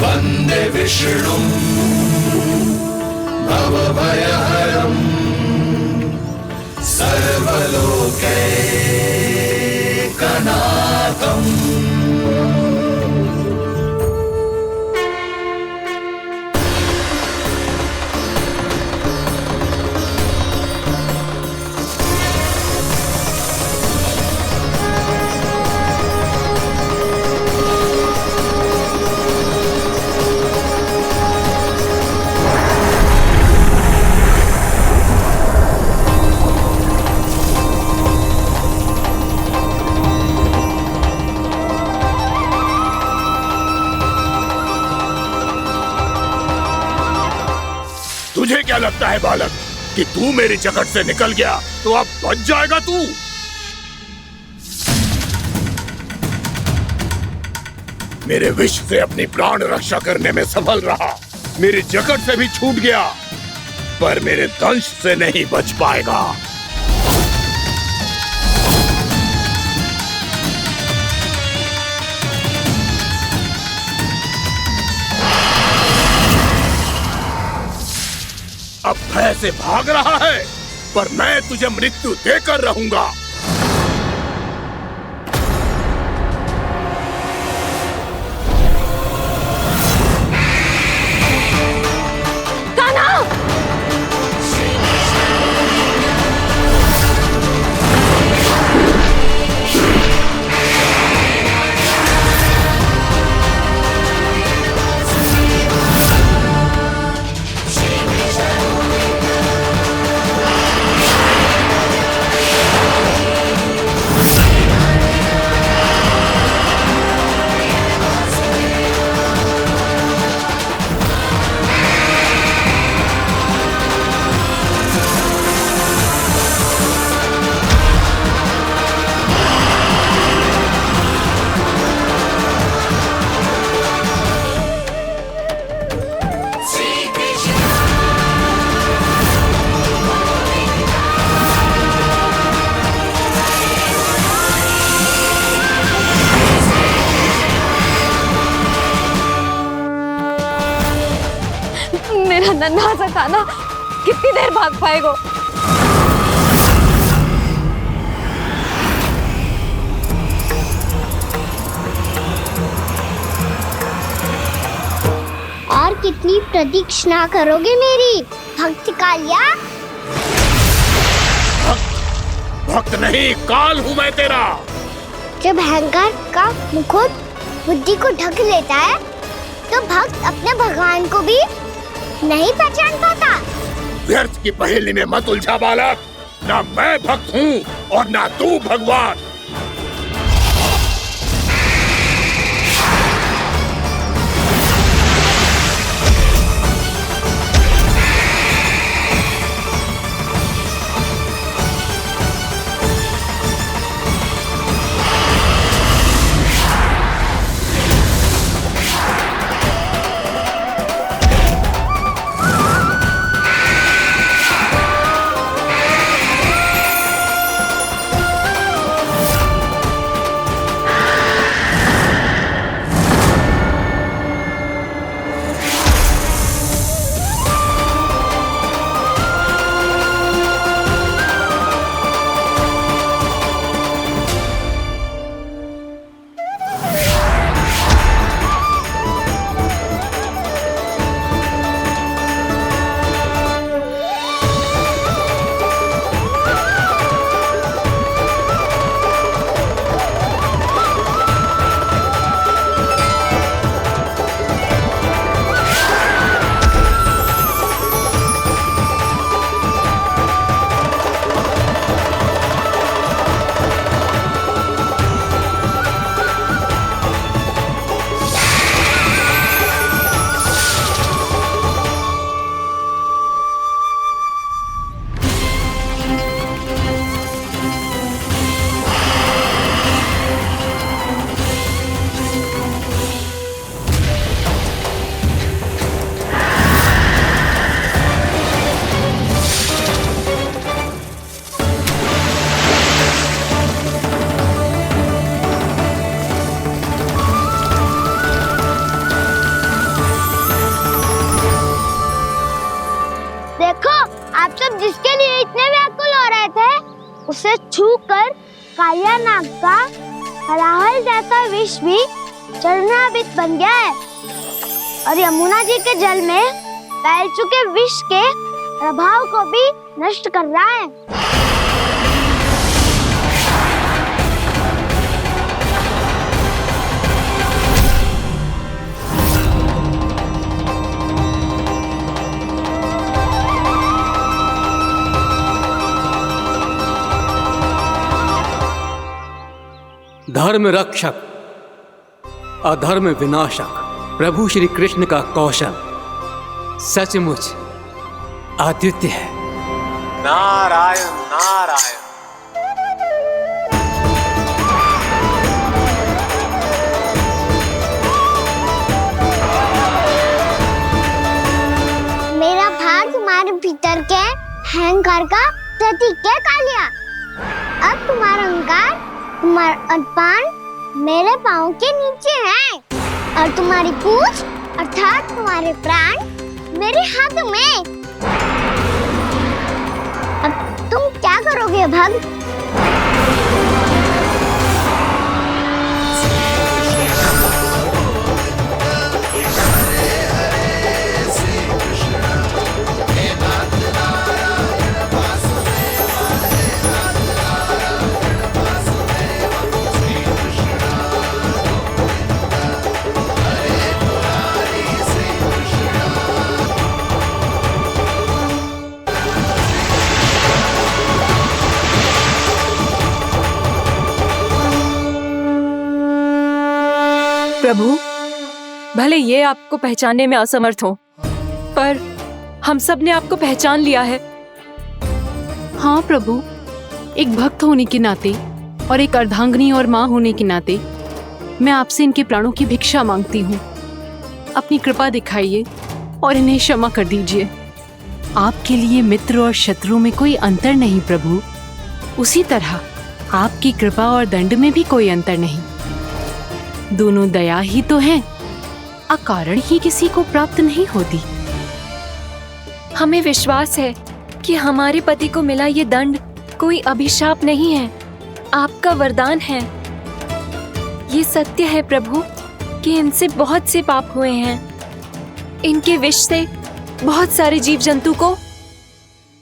वन्दे विष्णुं भवभयहरं सर्वलोकैकनाथम् तुझे क्या लगता है बालक कि तू मेरी जगत से निकल गया तो अब बच जाएगा तू? मेरे विष से अपनी प्राण रक्षा करने में सफल रहा, मेरी जगत से भी छूट गया, पर मेरे दंश से नहीं बच पाएगा। अब भय से भाग रहा है, पर मैं तुझे मृत्यु देकर रहूंगा। मेरा नन्हा सा कान्हा कितनी देर भाग पाएगा? और कितनी प्रतीक्षा करोगे मेरी भक्त कालिया? भक्त नहीं, काल हूं मैं तेरा। जब अहंकार का मुकुट बुद्धि को ढक लेता है तो भक्त अपने भगवान को भी नहीं पहचान पाता। व्यर्थ की पहेली में मत उलझा बालक, ना मैं भक्त हूँ और ना तू भगवान। उसे छूकर कालिया नाग का हलाहल जैसा विष भी चरणामृत बन गया है और यमुना जी के जल में फैल चुके विष के प्रभाव को भी नष्ट कर रहा है। धर्म रक्षक अधर्म विनाशक प्रभु श्री कृष्ण का कौशल सचमुच अद्वितीय है। नारायण नारायण। मेरा भाग तुम्हारे भीतर के अहंकार का प्रतीक है कालिया। अब तुम्हारा अहंकार, तुम्हारा अर्पण मेरे पाँव के नीचे है और तुम्हारी पूंछ अर्थात तुम्हारे प्राण मेरे हाथ में। अब तुम क्या करोगे भक्त? प्रभु, भले ये आपको पहचानने में असमर्थ हो, पर हम सब ने आपको पहचान लिया है। हाँ प्रभु, एक भक्त होने के नाते और एक अर्धांगिनी और माँ होने के नाते मैं आपसे इनके प्राणों की भिक्षा मांगती हूँ। अपनी कृपा दिखाइए और इन्हें क्षमा कर दीजिए। आपके लिए मित्र और शत्रु में कोई अंतर नहीं प्रभु। उसी तरह आपकी कृपा और दंड में भी कोई अंतर नहीं। दोनों दया ही तो हैं, अकारण ही किसी को प्राप्त नहीं होती। हमें विश्वास है कि हमारे पति को मिला ये दंड कोई अभिशाप नहीं है, आपका वरदान है। ये सत्य है प्रभु कि इनसे बहुत से पाप हुए हैं। इनके विष से बहुत सारे जीव जंतु को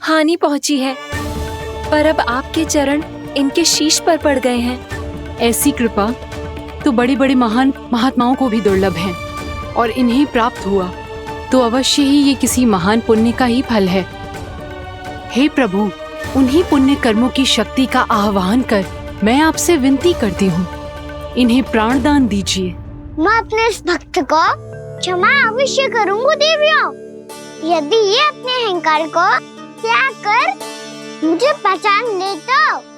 हानि पहुंची है, पर अब आपके चरण इनके शीश पर पड़ गए हैं। ऐसी कृपा तो बड़े बड़े महान महात्माओं को भी दुर्लभ है, और इन्हें प्राप्त हुआ तो अवश्य ही ये किसी महान पुण्य का ही फल है। हे प्रभु, उन्हीं पुण्य कर्मों की शक्ति का आह्वान कर मैं आपसे विनती करती हूँ, इन्हें प्राण दान दीजिए। मैं अपने इस भक्त को क्षमा अवश्य करूँगी देवियों, यदि ये अपने अहंकार को त्याग कर मुझे पहचान ले तो।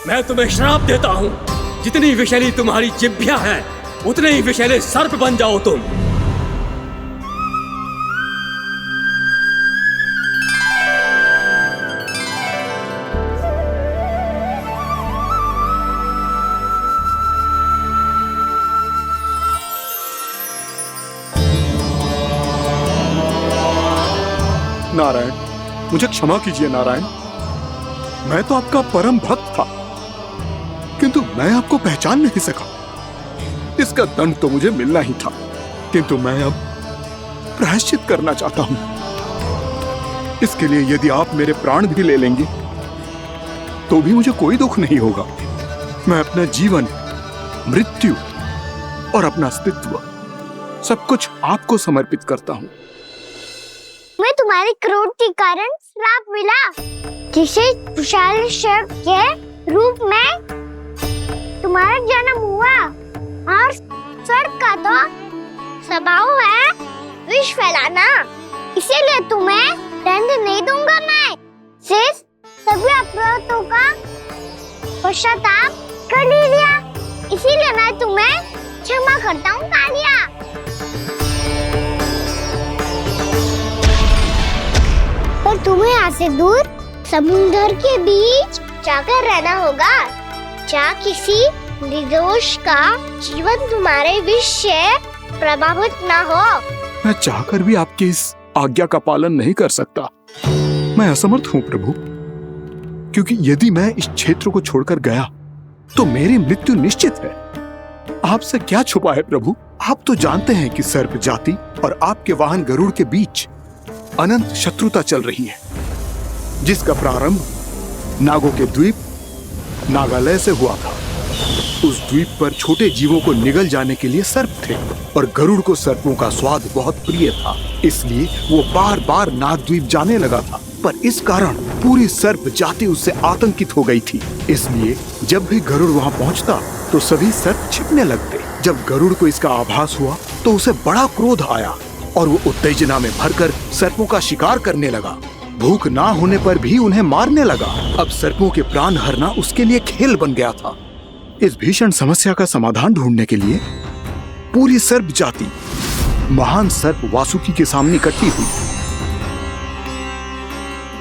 मैं तुम्हें श्राप देता हूँ, जितनी विषैली तुम्हारी जिह्वा है उतने ही विषैले सर्प बन जाओ तुम। नारायण, मुझे क्षमा कीजिए नारायण। मैं तो आपका परम भक्त था, किंतु मैं आपको पहचान नहीं सका। इसका दंड तो मुझे मिलना ही था, किंतु मैं अब प्रायश्चित करना चाहता हूं। इसके लिए यदि आप मेरे प्राण भी ले लेंगे तो भी मुझे कोई दुख नहीं होगा। मैं अपना जीवन, मृत्यु और अपना अस्तित्व सब कुछ आपको समर्पित करता हूं। मैं तुम्हारे क्रोध के कारण श्राप मिला, जिसे विशाल सर्प के रूप में तुम्हारा जन्म हुआ, और सर्प का तो स्वभाव है विष फैलाना। इसीलिए तुम्हें दंड नहीं दूंगा मैं, सिर्फ सभी अपराधों का पश्चाताप कर लिया। इसीलिए मैं तुम्हें क्षमा करता हूँ कालिया। पर तुम्हें यहाँ से दूर समुद्र के बीच जाकर रहना होगा, जहाँ किसी निर्दोष का जीवन तुम्हारे विष से प्रभावित न हो। मैं चाहकर भी आपकी इस आज्ञा का पालन नहीं कर सकता। मैं असमर्थ हूँ प्रभु, क्योंकि यदि मैं इस क्षेत्र को छोड़कर गया तो मेरी मृत्यु निश्चित है। आपसे क्या छुपा है प्रभु? आप तो जानते हैं कि सर्प जाति और आपके वाहन गरुड़ के बीच अनंत शत्रुता चल रही है, जिसका प्रारंभ नागों के द्वीप नागालय से हुआ था। उस द्वीप पर छोटे जीवों को निगल जाने के लिए सर्प थे, और गरुड़ को सर्पों का स्वाद बहुत प्रिय था। इसलिए वो बार बार नाग द्वीप जाने लगा था। पर इस कारण पूरी सर्प जाति उससे आतंकित हो गई थी। इसलिए जब भी गरुड़ वहाँ पहुँचता तो सभी सर्प छिपने लगते। जब गरुड़ को इसका आभास हुआ तो उसे बड़ा क्रोध आया और वो उत्तेजना में भरकर सर्पों का शिकार करने लगा। भूख ना होने पर भी उन्हें मारने लगा। अब सर्पों के प्राण हरना उसके लिए खेल बन गया था। इस भीषण समस्या का समाधान ढूंढने के लिए पूरी सर्प जाति महान सर्प वासुकी के सामने इकट्ठी हुई।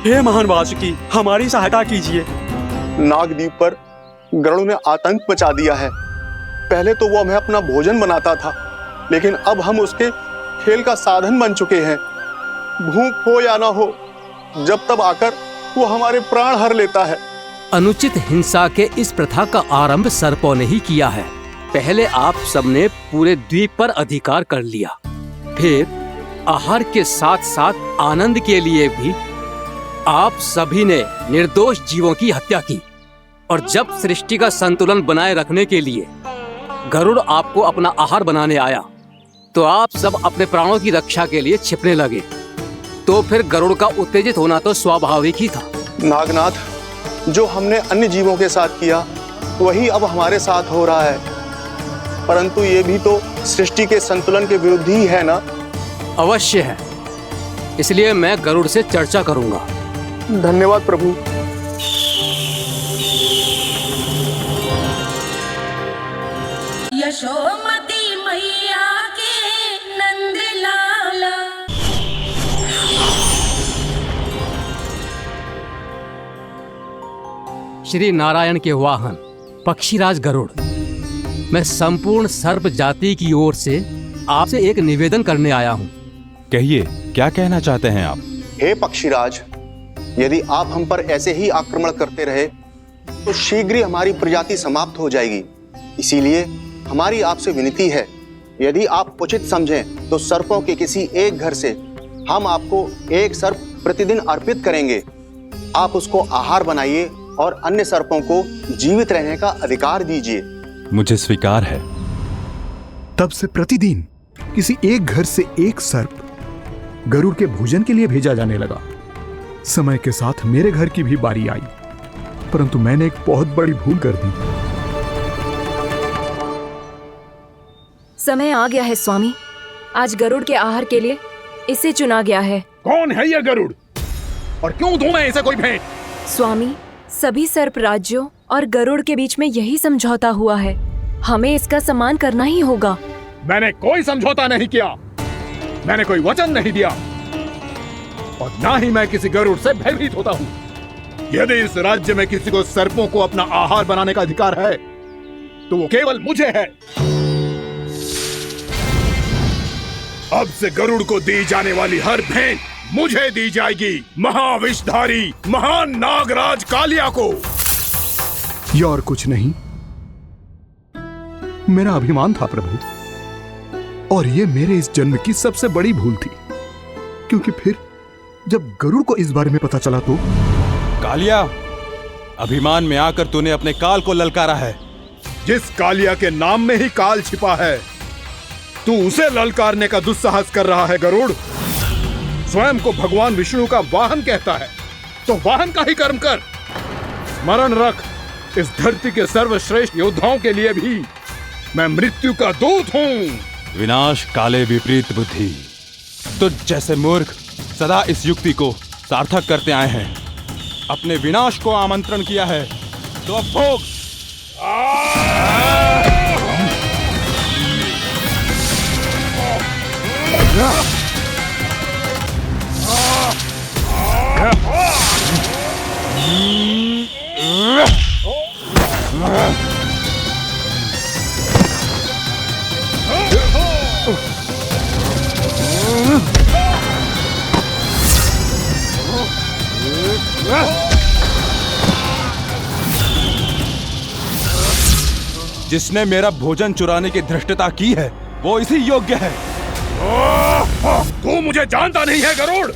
हे महान वासुकी, हमारी सहायता कीजिए। नागद्वीप पर गरुड़ ने आतंक मचा दिया है। पहले तो वो हमें अपना भोजन बनाता था, लेकिन अब हम उसके खेल का साधन बन चुके हैं। भूख हो या ना हो, जब तब आकर वो हमारे प्राण हर लेता है। अनुचित हिंसा के इस प्रथा का आरंभ सर्पों ने ही किया है। पहले आप सबने पूरे द्वीप पर अधिकार कर लिया, फिर आहार के साथ साथ आनंद के लिए भी आप सभी ने निर्दोष जीवों की हत्या की। और जब सृष्टि का संतुलन बनाए रखने के लिए गरुड़ आपको अपना आहार बनाने आया तो आप सब अपने प्राणों की रक्षा के लिए छिपने लगे। तो फिर गरुड़ का उत्तेजित होना तो स्वाभाविक ही था। नागनाथ, जो हमने अन्य जीवों के साथ किया वही अब हमारे साथ हो रहा है, परंतु ये भी तो सृष्टि के संतुलन के विरुद्ध ही है ना? अवश्य है, इसलिए मैं गरुड़ से चर्चा करूंगा। धन्यवाद प्रभु। यशोमती मैया के नंद लाला। श्री नारायण के वाहन पक्षीराज गरुड़, मैं संपूर्ण सर्प जाति की ओर से आपसे एक निवेदन करने आया हूँ। कहिए, क्या कहना चाहते हैं आप? हे पक्षीराज, यदि आप हम पर ऐसे ही आक्रमण करते रहे तो शीघ्र ही हमारी प्रजाति समाप्त हो जाएगी। इसीलिए हमारी आपसे विनती है, यदि आप उचित समझें तो सर्पों के किसी एक घर से हम आपको एक सर्प प्रतिदिन अर्पित करेंगे। आप उसको आहार बनाइए और अन्य सर्पों को जीवित रहने का अधिकार दीजिए। मुझे स्वीकार है। तब से प्रतिदिन किसी एक घर से एक सर्प गरुड़ के भोजन के लिए भेजा जाने लगा। समय के साथ मेरे घर की भी बारी आई, परंतु मैंने एक बहुत बड़ी भूल कर दी। समय आ गया है स्वामी, आज गरुड़ के आहार के लिए इसे चुना गया है। कौन है यह गरुड़ और क्यों दूं मैं इसे कोई भेंट? स्वामी, सभी सर्प राज्यों और गरुड़ के बीच में यही समझौता हुआ है, हमें इसका सम्मान करना ही होगा। मैंने कोई समझौता नहीं किया, मैंने कोई वचन नहीं दिया और ना ही मैं किसी गरुड़ से भयभीत होता हूँ। यदि इस राज्य में किसी को सर्पों को अपना आहार बनाने का अधिकार है तो वो केवल मुझे है। अब से गरुड़ को दी जाने वाली हर भेंट मुझे दी जाएगी, महाविषधारी महान नागराज कालिया को। यह और कुछ नहीं, मेरा अभिमान था प्रभु, और ये मेरे इस जन्म की सबसे बड़ी भूल थी, क्योंकि फिर जब गरुड़ को इस बारे में पता चला तो। कालिया, अभिमान में आकर तूने अपने काल को ललकारा है। जिस कालिया के नाम में ही काल छिपा है, तू उसे ललकारने का दुस्साहस कर रहा है गरुड़। स्वयं को भगवान विष्णु का वाहन कहता है तो वाहन का ही कर्म कर। स्मरण रख, इस धरती के सर्वश्रेष्ठ योद्धाओं के लिए भी मैं मृत्यु का दूत हूँ। विनाश काले विपरीत बुद्धि। तो जैसे मूर्ख सदा इस युक्ति को सार्थक करते आए हैं, अपने विनाश को आमंत्रण किया है तो अब भोग। जिसने मेरा भोजन चुराने की धृष्टता की है वो इसी योग्य है। तू मुझे जानता नहीं है गरुड़,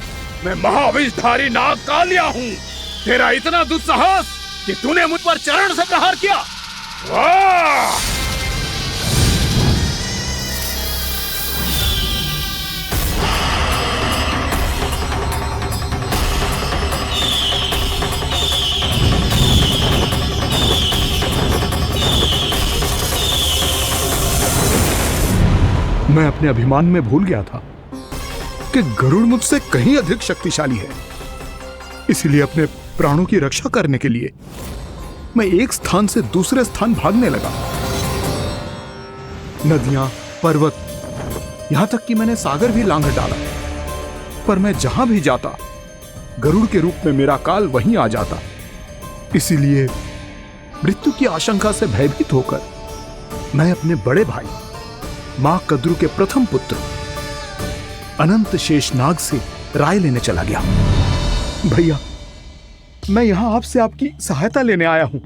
मैं महाविषधारी नाग कालिया हूँ। तेरा इतना दुस्साहस कि तूने मुझ पर चरण से प्रहार किया। मैं अपने अभिमान में भूल गया था कि गरुड़ मुझसे कहीं अधिक शक्तिशाली है। इसलिए अपने प्राणों की रक्षा करने के लिए मैं एक स्थान से दूसरे स्थान भागने लगा। नदियां, पर्वत, यहां तक कि मैंने सागर भी लांघ डाला, पर मैं जहां भी जाता गरुड़ के रूप में मेरा काल वहीं आ जाता। इसीलिए मृत्यु की आशंका से भयभीत होकर मैं अपने बड़े भाई मां कद्रू के प्रथम पुत्र अनंत शेषनाग से राय लेने चला गया। भैया, मैं यहां आपसे आपकी सहायता लेने आया हूं।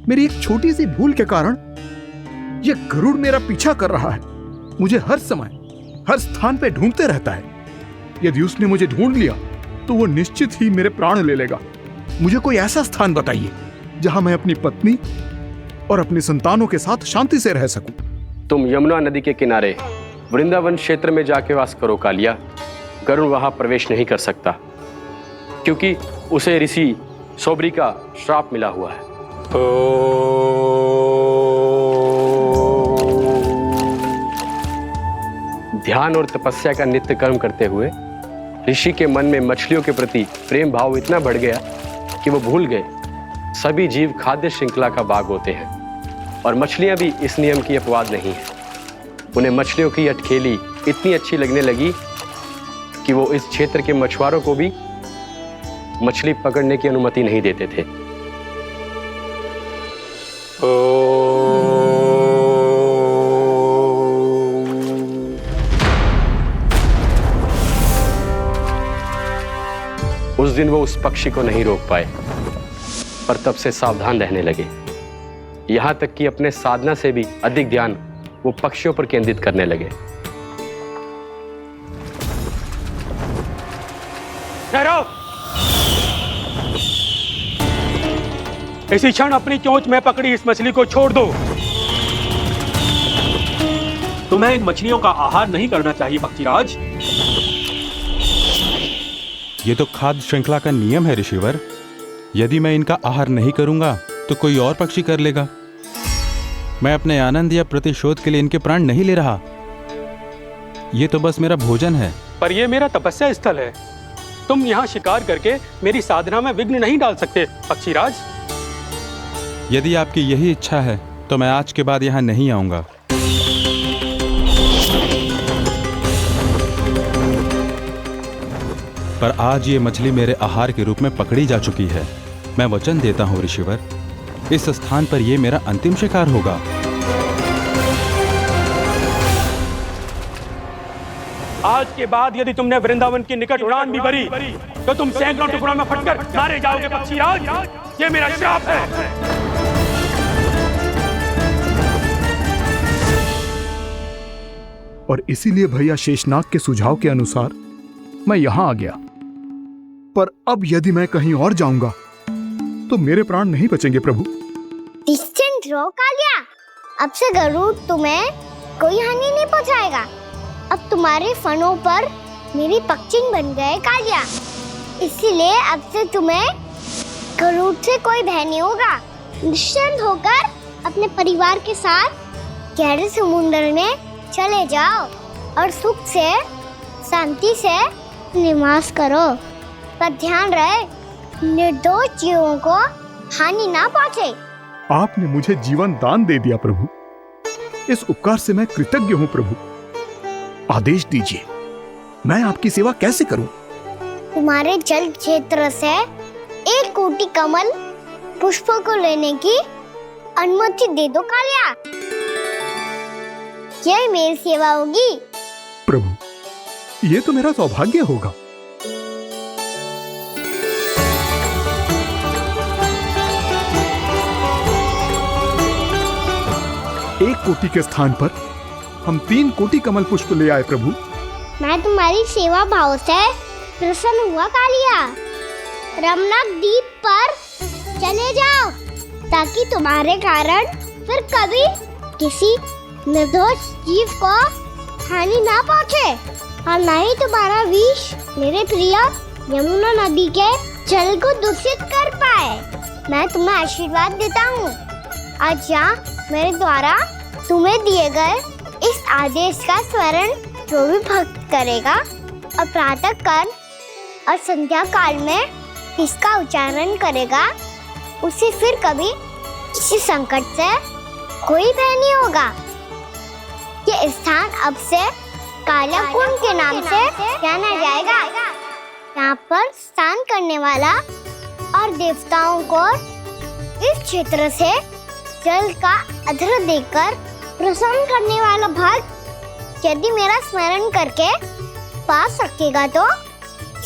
मेरी एक छोटी सी भूल के कारण यह गरुड़ मेरा पीछा कर रहा है। मुझे हर समय हर स्थान पे ढूंढते रहता है। यदि उसने मुझे ढूंढ लिया तो वो निश्चित ही मेरे प्राण ले लेगा। मुझे कोई ऐसा स्थान बताइए जहां मैं अपनी पत्नी और अपनी संतानों के साथ शांति से रह सकूं। तुम यमुना नदी के किनारे वृंदावन क्षेत्र में जाके वास करो कालिया। गरुड़ वहां प्रवेश नहीं कर सकता क्योंकि उसे ऋषि सोबरी का श्राप मिला हुआ है। ध्यान और तपस्या का नित्य कर्म करते हुए ऋषि के मन में मछलियों के प्रति प्रेम भाव इतना बढ़ गया कि वो भूल गए सभी जीव खाद्य श्रृंखला का भाग होते हैं और मछलियां भी इस नियम की अपवाद नहीं है। उन्हें मछलियों की अटखेली इतनी अच्छी लगने लगी कि वो इस क्षेत्र के मछुआरों को भी मछली पकड़ने की अनुमति नहीं देते थे। उस दिन वो उस पक्षी को नहीं रोक पाए, पर तब से सावधान रहने लगे। यहां तक कि अपने साधना से भी अधिक ध्यान वो पक्षियों पर केंद्रित करने लगे। ठहरो! इसी क्षण अपनी चोंच में पकड़ी इस मछली को छोड़ दो। तुम्हें इन मछलियों का आहार नहीं करना चाहिए पक्षीराज। ये तो खाद्य श्रृंखला का नियम है ऋषिवर। यदि मैं इनका आहार नहीं करूंगा तो कोई और पक्षी कर लेगा। मैं अपने आनंद या प्रतिशोध के लिए इनके प्राण नहीं ले रहा। ये तो बस मेरा भोजन है। पर यह मेरा तपस्या स्थल है। तुम यहाँ शिकार करके मेरी साधना में विघ्न नहीं डाल सकते पक्षीराज। यदि आपकी यही इच्छा है तो मैं आज के बाद यहाँ नहीं आऊंगा। पर आज ये मछली मेरे आहार के रूप में पकड़ी जा चुकी है। मैं वचन देता हूँ ऋषिवर, इस स्थान पर यह मेरा अंतिम शिकार होगा। आज के बाद यदि तुमने वृंदावन की निकट उड़ान भी भरी तो तुम सैकड़ों टुकड़ों में फटकर मारे जाओगे पक्षीराज। ये मेरा श्राप है। और इसीलिए भैया शेषनाग के सुझाव के अनुसार मैं यहां आ गया। पर अब यदि मैं कहीं और जाऊंगा तो मेरे प्राण नहीं बचेंगे प्रभु। डिस्टेंट रहो कालिया। अब से गरुड़ तुम्हें कोई हानि नहीं पहुंचाएगा। अब तुम्हारे फनों पर मेरी पक्षिंग बन गए कालिया। इसीलिए अब से तुम्हें गरुड़ से कोई भय नहीं होगा। निश्चिंत होकर अपने परिवार के साथ गहरे समुद्र में चले जाओ और सुख से शांति से निवास करो। पर ध्यान रहे निर्दोष जीवों को हानि ना पहुंचे। आपने मुझे जीवन दान दे दिया प्रभु। इस उपकार से मैं कृतज्ञ हूँ प्रभु। आदेश दीजिए, मैं आपकी सेवा कैसे करूं? तुम्हारे जल क्षेत्र से 1 कोटि कमल पुष्पों को लेने की अनुमति दे दो कालिया। यही मेरी सेवा होगी। प्रभु, ये तो मेरा सौभाग्य होगा। एक कोटि के स्थान पर हम 3 कोटि कमल पुष्प ले आए प्रभु। मैं तुम्हारी सेवा भाव से प्रसन्न हुआ कालिया। रमनाक द्वीप पर चले जाओ ताकि तुम्हारे कारण फिर कभी किसी निर्दोष जीव को हानि ना पहुंचे और न ही तुम्हारा विष मेरे प्रिय यमुना नदी के जल को दूषित कर पाए। मैं तुम्हें आशीर्वाद देता हूँ। आज यहाँ मेरे द्वारा तुम्हें दिए गए इस आदेश का स्मरण जो भी भक्त करेगा और प्रातः काल और संध्या काल में इसका उच्चारण करेगा, उसे फिर कभी किसी संकट से कोई भय नहीं होगा। ये स्थान अब से कालियाकुंड के नाम से जाना जाएगा। यहाँ पर स्नान करने वाला और देवताओं को इस क्षेत्र से जल का अर्घ्य देकर प्रसन्न करने वाला भक्त यदि मेरा स्मरण करके पास रखेगा तो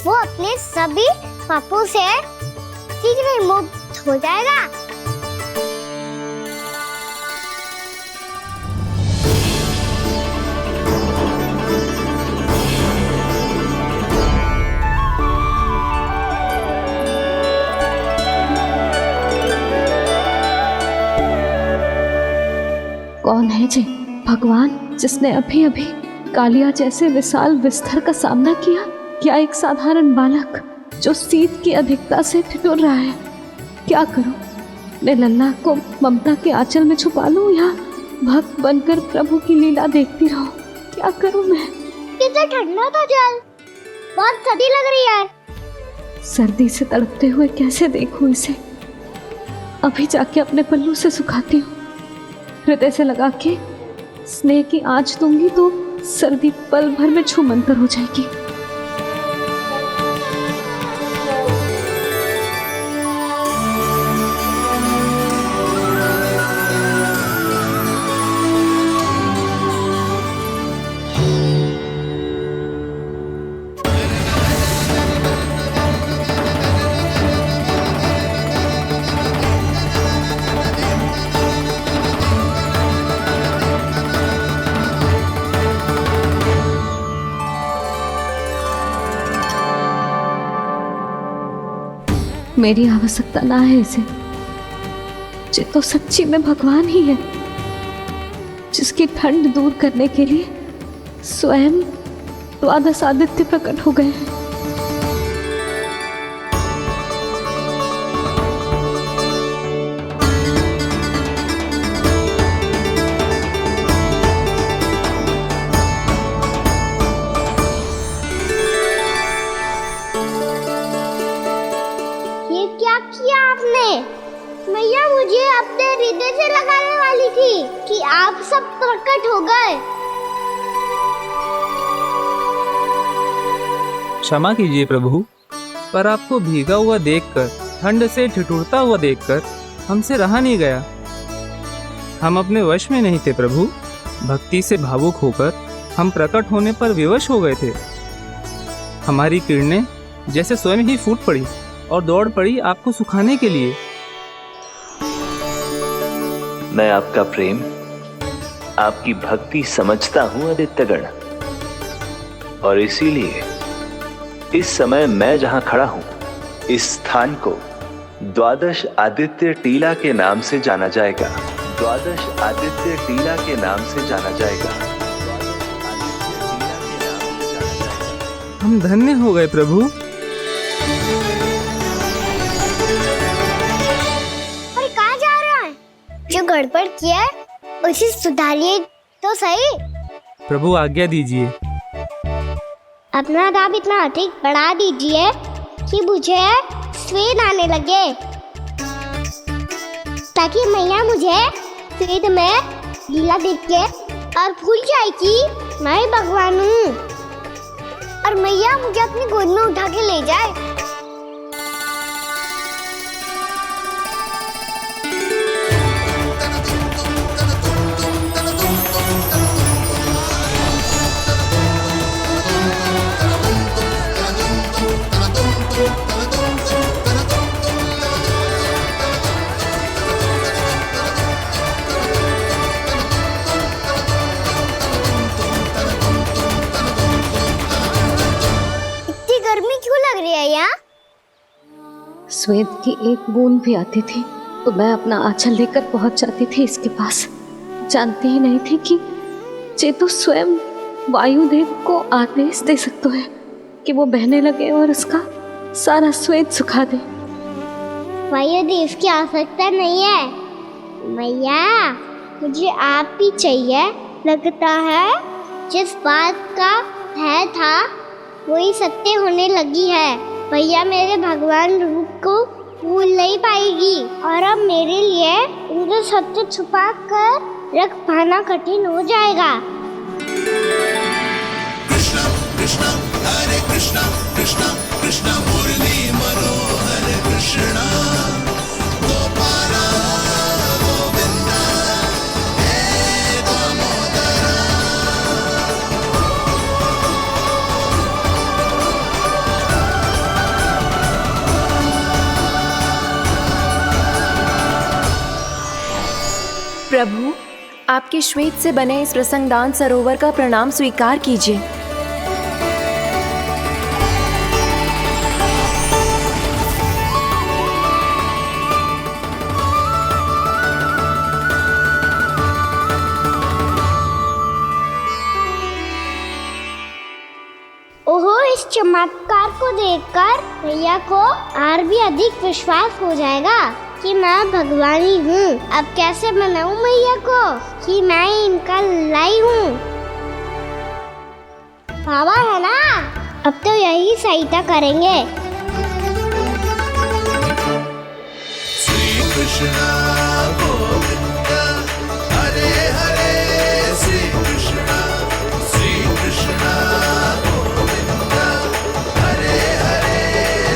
वो अपने सभी पापों से शीघ्र ही मुक्त हो जाएगा। कौन है जी भगवान जिसने अभी अभी कालिया जैसे विशाल विस्तर का सामना किया? क्या एक साधारण बालक जो शीत की अधिकता से ठिठुर रहा है? क्या करूं? मैं लल्ला को ममता के आंचल में छुपा लूं या भक्त बनकर प्रभु की लीला देखती रहूं? क्या करूं मैं? कितना ठंडा था जल, बहुत सर्दी लग रही है। सर्दी से तड़पते हुए कैसे देखूं इसे? अभी जाके अपने पल्लू से सुखाती हूँ। हृदय से लगा के स्नेह की आंच दूंगी तो सर्दी पल भर में छूमंतर हो जाएगी। मेरी आवश्यकता ना है इसे। ये तो सच्ची में भगवान ही है जिसकी ठंड दूर करने के लिए स्वयं द्वादश आदित्य प्रकट हो गए हैं। मैया मुझे अपने हृदय से लगाने वाली थी कि आप सब प्रकट हो गए। क्षमा कीजिए प्रभु, पर आपको भीगा हुआ देखकर, ठंड से ठिठुरता हुआ देखकर हमसे रहा नहीं गया। हम अपने वश में नहीं थे प्रभु। भक्ति से भावुक होकर हम प्रकट होने पर विवश हो गए थे। हमारी किरणें जैसे स्वयं ही फूट पड़ी और दौड़ पड़ी आपको सुखाने के लिए। मैं आपका प्रेम, आपकी भक्ति समझता हूं आदित्यगण, और इसीलिए इस समय मैं जहां खड़ा हूं, इस स्थान को द्वादश आदित्य टीला के नाम से जाना जाएगा। द्वादश आदित्य टीला के नाम से जाना जाएगा। हम धन्य हो गए प्रभु। और कहाँ जा रहा है? जो गड़बड़ किया है उसे सुधारिए तो सही। प्रभु आज्ञा दीजिए। अपना दाम इतना अधिक बढ़ा दीजिए कि मुझे स्वेद आने लगे, ताकि मैया मुझे स्वेद में लीला देख के और भूल जाए कि मैं ही भगवान हूँ, और मैया मुझे अपनी गोद में उठा के ले जाए। स्वेद की एक बूंद भी आती थी तो मैं अपना आंचल लेकर पहुंच जाती थी इसके पास। जानती ही नहीं थी कि चेतु स्वयं वायुदेव को आदेश दे सकते हैं कि वो बहने लगे और उसका सारा स्वेद सुखा दे। वायुदेव की आवश्यकता नहीं है मैया, मुझे आप ही चाहिए लगता है जिस बात का भय था वही सत्य होने लगी है। भैया मेरे भगवान रूप को भूल नहीं पाएगी और अब मेरे लिए उनसे सत्य छुपा कर रख पाना कठिन हो जाएगा। कृष्णा कृष्णा हरे कृष्णा कृष्णा कृष्णा मुरली मनोहर कृष्णा गोपाला गोविंदा हे दामोदरा। प्रभु, आपके श्वेत से बने इस प्रसंगदान सरोवर का प्रणाम स्वीकार कीजिए। ओहो, इस चमत्कार को देखकर भैया को और भी अधिक विश्वास हो जाएगा कि मैं भगवान ही हूँ। अब कैसे मनाऊं मैया को कि मैं इनका लाई हूँ। बाबा है ना, अब तो यही सहायता करेंगे। श्री कृष्णा गोविंदा हरे हरे श्री कृष्णा गोविंदा हरे हरे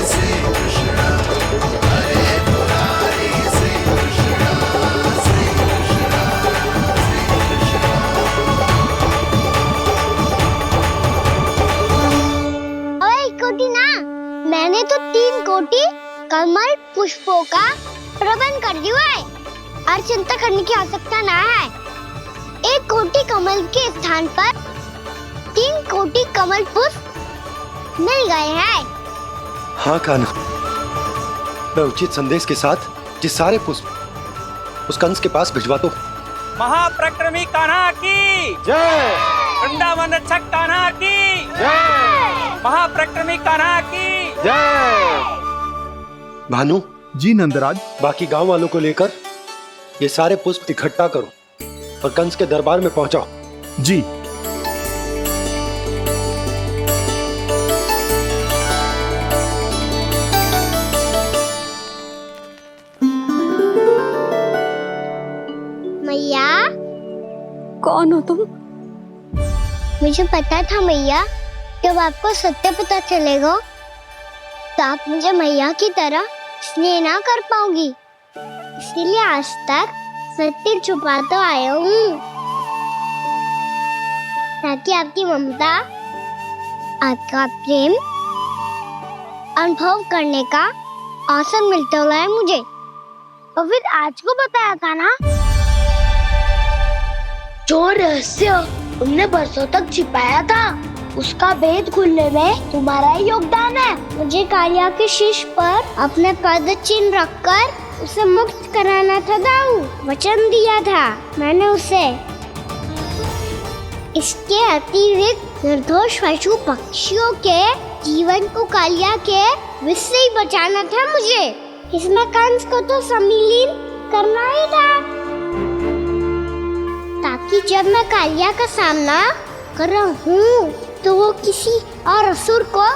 श्री कृष्णा हरे मुरारी श्री कृष्णा श्री कृष्णा श्री कृष्णा। ओए कोटी ना, मैंने तो 3 कोटी कमल पुष्पों का प्रबंध कर दिया है और चिंता करने की आवश्यकता ना है। 1 कोटी कमल के स्थान पर 3 कोटी कमल पुष्प मिल गए हैं। हाँ कान्हा, मैं उचित संदेश के साथ ये सारे पुष्प उस कंस के पास भिजवाता हूँ। महाप्रक्रमी कान्हा की जय। वृंदावन रक्षक कान्हा की जय। महाप्रक्रमी कान्हा की जय। भानु जी नंदराज, बाकी गांव वालों को लेकर ये सारे पुष्प इकट्ठा करो और कंस के दरबार में पहुंचाओ। जी। मैया, कौन हो तुम? मुझे पता था मैया, जब आपको सत्य पता चलेगा तो आप मुझे मैया की तरह स्नेह ना कर पाओगी, इसीलिए आज तक सत्य छुपाता आया हूँ ताकि आपकी ममता, आपका प्रेम अनुभव करने का अवसर मिलता हुआ है मुझे। और फिर आज को बताया था ना, जो रहस्य तुमने बरसों तक छिपाया था उसका भेद खुलने में तुम्हारा ही योगदान है। मुझे कालिया के शीश पर अपने पद चिन्ह रखकर उसे मुक्त कराना था दाऊ, वचन दिया था मैंने उसे। इसके अतिरिक्त निर्दोष पशु पक्षियों के जीवन को कालिया के विष से ही बचाना था मुझे। इसमें कंस को तो सम्मिलित करना ही था ताकि जब मैं कालिया का सामना कर रहा हूँ तो वो किसी और असुर को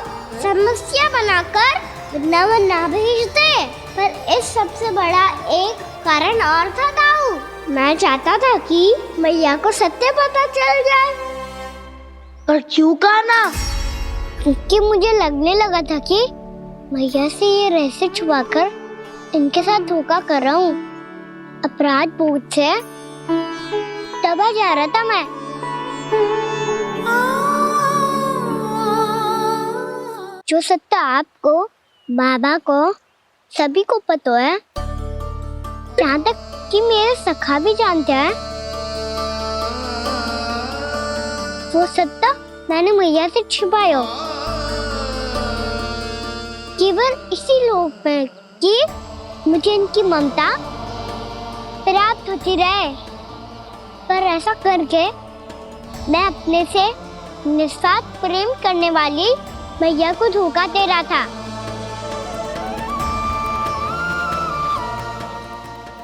समस्या बनाकर वृंदावन ना भेज दे। पर इस सबसे बड़ा एक कारण और था दाऊ, मैं चाहता था कि मैया को सत्य पता चल जाए। पर क्यों कहा ना? क्योंकि मुझे लगने लगा था कि मैया से ये रहस्य छुपाकर इनके साथ धोखा कर रहा हूँ। अपराध बोध से दबा जा रहा था मैं। जो सत्य आपको, बाबा को, सभी को पता है, यहाँ तक कि मेरे सखा भी जानते हैं, वो सत्य मैंने मैया से छिपाया केवल इसी लोभ में कि मुझे इनकी ममता प्राप्त होती रहे। पर ऐसा करके मैं अपने से निस्वार्थ प्रेम करने वाली मैया को धोखा दे रहा था।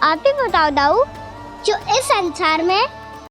आप ही बताओ दाऊ, जो इस संसार में